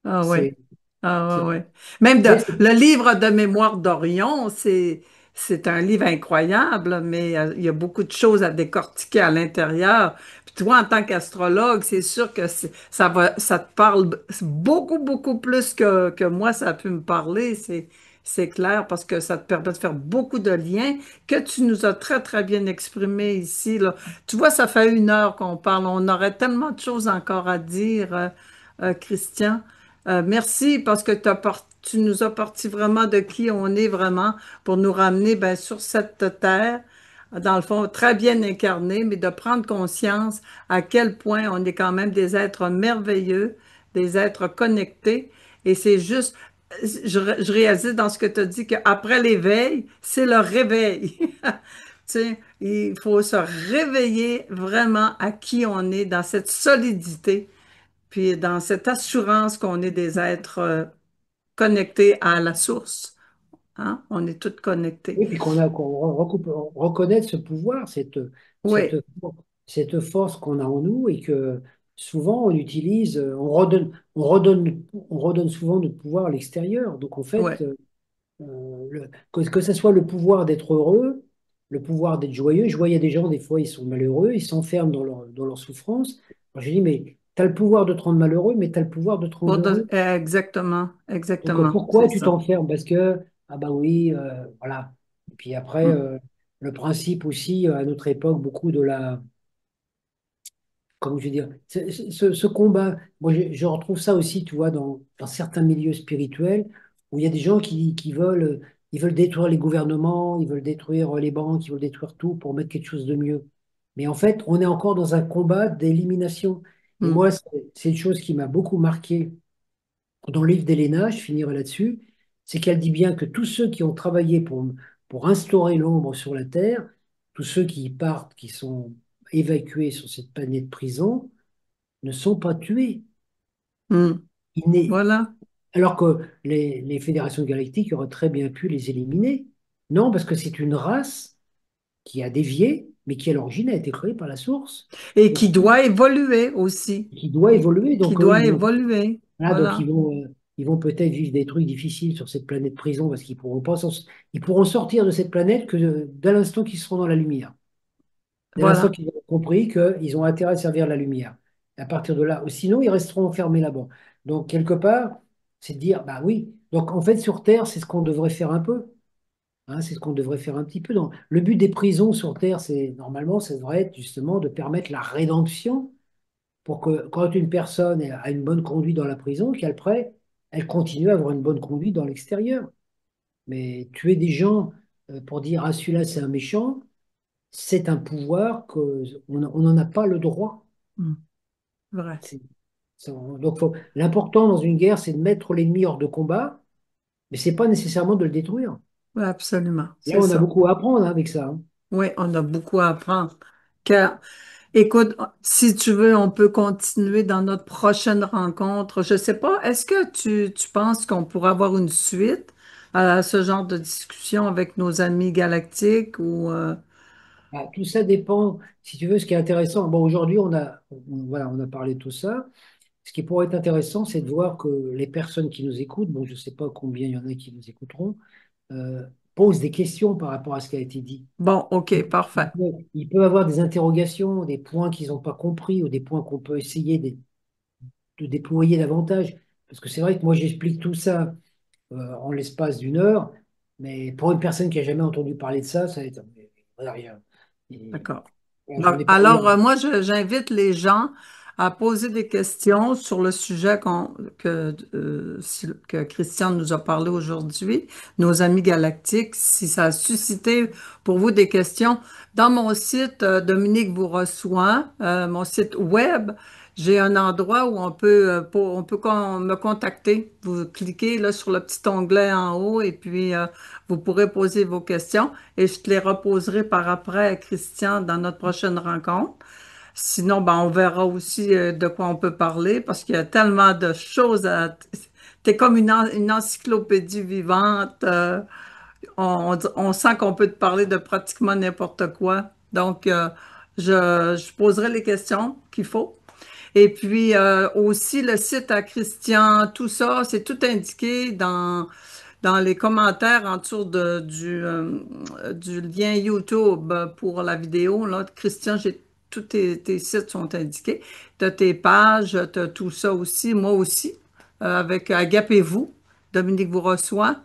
Ah oui. c'est, Ah c'est, ouais, ouais. Même tu sais, le livre de mémoire d'Orion, c'est un livre incroyable, mais il y a beaucoup de choses à décortiquer à l'intérieur. Puis toi, en tant qu'astrologue, c'est sûr que ça te parle beaucoup, beaucoup plus que moi, ça a pu me parler. C'est clair parce que ça te permet de faire beaucoup de liens que tu nous as très, très bien exprimés ici, là. Tu vois, ça fait 1 heure qu'on parle. On aurait tellement de choses encore à dire, Christian. Merci parce que tu nous as parti vraiment de qui on est vraiment pour nous ramener ben, sur cette terre, dans le fond, très bien incarnée, mais de prendre conscience à quel point on est quand même des êtres merveilleux, des êtres connectés. Et c'est juste, je réalisais dans ce que tu as dit qu'après l'éveil, c'est le réveil. Tu sais, il faut se réveiller vraiment à qui on est dans cette solidité puis dans cette assurance qu'on est des êtres connectés à la source, hein? On est tous connectés. oui, puis qu'on reconnaît ce pouvoir, cette, Oui, cette force qu'on a en nous et que souvent on utilise, on redonne souvent notre pouvoir à l'extérieur. Donc en oui. fait, que ce soit le pouvoir d'être heureux, le pouvoir d'être joyeux. Je vois, il y a des gens, des fois, ils sont malheureux, ils s'enferment dans leur souffrance. Alors, je dis, mais tu as le pouvoir de te rendre malheureux, mais tu as le pouvoir de te rendre heureux. Exactement, Donc, exactement, pourquoi c'est tu ça. t'enfermes? Parce que, ah bah oui, voilà. Et puis après, Mm, le principe aussi, à notre époque, beaucoup de la, comment je veux dire, ce combat, moi je retrouve ça aussi, tu vois, dans certains milieux spirituels, où il y a des gens qui veulent, ils veulent détruire les gouvernements, ils veulent détruire les banques, ils veulent détruire tout pour mettre quelque chose de mieux. Mais en fait, on est encore dans un combat d'élimination. Et mm, moi, c'est une chose qui m'a beaucoup marqué dans le livre d'Héléna, je finirai là-dessus, c'est qu'elle dit bien que tous ceux qui ont travaillé pour instaurer l'ombre sur la Terre, tous ceux qui partent, qui sont évacués sur cette planète prison, ne sont pas tués. mm. Ils n'est- Voilà. Alors que les fédérations galactiques auraient très bien pu les éliminer. Non, parce que c'est une race qui a dévié, mais qui à l'origine a été créée par la source Et et qui doit évoluer aussi. qui doit Et évoluer. qui Donc eux, doit évoluer. voilà, Voilà. ils vont peut-être vivre des trucs difficiles sur cette planète prison parce qu'ils pourront pas ils pourront sortir de cette planète que dès l'instant qu'ils seront dans la lumière. Dès l'instant Voilà. qu'ils ont compris qu'ils ont intérêt à servir la lumière. Et à partir de là, sinon, ils resteront enfermés là-bas. Donc, quelque part, c'est de dire, bah oui. Donc, en fait, sur Terre, c'est ce qu'on devrait faire un peu. Hein, c'est ce qu'on devrait faire un petit peu. Le but des prisons sur Terre, c'est normalement, ça devrait être justement de permettre la rédemption pour que quand une personne a une bonne conduite dans la prison, qu'après, elle continue à avoir une bonne conduite dans l'extérieur. Mais tuer des gens pour dire, ah, celui-là, c'est un méchant, c'est un pouvoir on n'en a pas le droit. Mm. Vrai. C'est- donc, l'important dans une guerre, c'est de mettre l'ennemi hors de combat, mais c'est pas nécessairement de le détruire. Oui, absolument. Là, C'est on a ça. beaucoup à apprendre, hein, avec ça, hein. Oui, on a beaucoup à apprendre. Écoute, si tu veux, on peut continuer dans notre prochaine rencontre. Je sais pas, est-ce que tu penses qu'on pourrait avoir une suite à ce genre de discussion avec nos amis galactiques ou Ah, tout ça dépend, si tu veux, ce qui est intéressant. Bon, aujourd'hui, voilà, on a parlé de tout ça. Ce qui pourrait être intéressant, c'est de voir que les personnes qui nous écoutent, bon, je ne sais pas combien il y en a qui nous écouteront, euh, posent des questions par rapport à ce qui a été dit. bon, OK, parfait. Il peut avoir des interrogations, des points qu'ils n'ont pas compris ou des points qu'on peut essayer de déployer davantage. Parce que c'est vrai que moi, j'explique tout ça en l'espace d'une heure, mais pour une personne qui n'a jamais entendu parler de ça, ça va être rien. Et, D'accord. voilà, Donc, j'en ai parlé. alors, moi, j'invite les gens à poser des questions sur le sujet que Christian nous a parlé aujourd'hui, nos amis galactiques. Si ça a suscité pour vous des questions, dans mon site, Dominique vous reçoit, mon site web, j'ai un endroit où me contacter. Vous cliquez là sur le petit onglet en haut et puis vous pourrez poser vos questions et je te les reposerai par après à Christian dans notre prochaine rencontre. Sinon, ben, on verra aussi de quoi on peut parler parce qu'il y a tellement de choses à... T'es comme une encyclopédie vivante. On sent qu'on peut te parler de pratiquement n'importe quoi. Donc, je poserai les questions qu'il faut. Et puis aussi le site à Christian, tout ça, c'est tout indiqué dans les commentaires en dessous du lien YouTube pour la vidéo, là, Christian, tous tes sites sont indiqués. Tu as tes pages, tu as tout ça aussi, moi aussi, avec Agapez-vous. Dominique vous reçoit.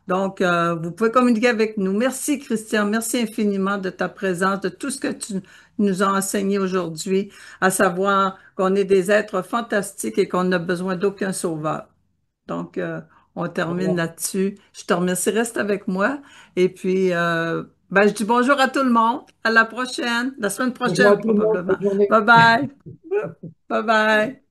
Donc, vous pouvez communiquer avec nous. Merci, Christian. Merci infiniment de ta présence, de tout ce que tu nous as enseigné aujourd'hui, à savoir qu'on est des êtres fantastiques et qu'on n'a besoin d'aucun sauveur. Donc, on termine Voilà. là-dessus. Je te remercie. Reste avec moi. Et puis, ben, je dis bonjour à tout le monde. À la prochaine, la semaine Bonjour à prochaine tout le monde, probablement. bonne journée. Bye bye. Bye bye.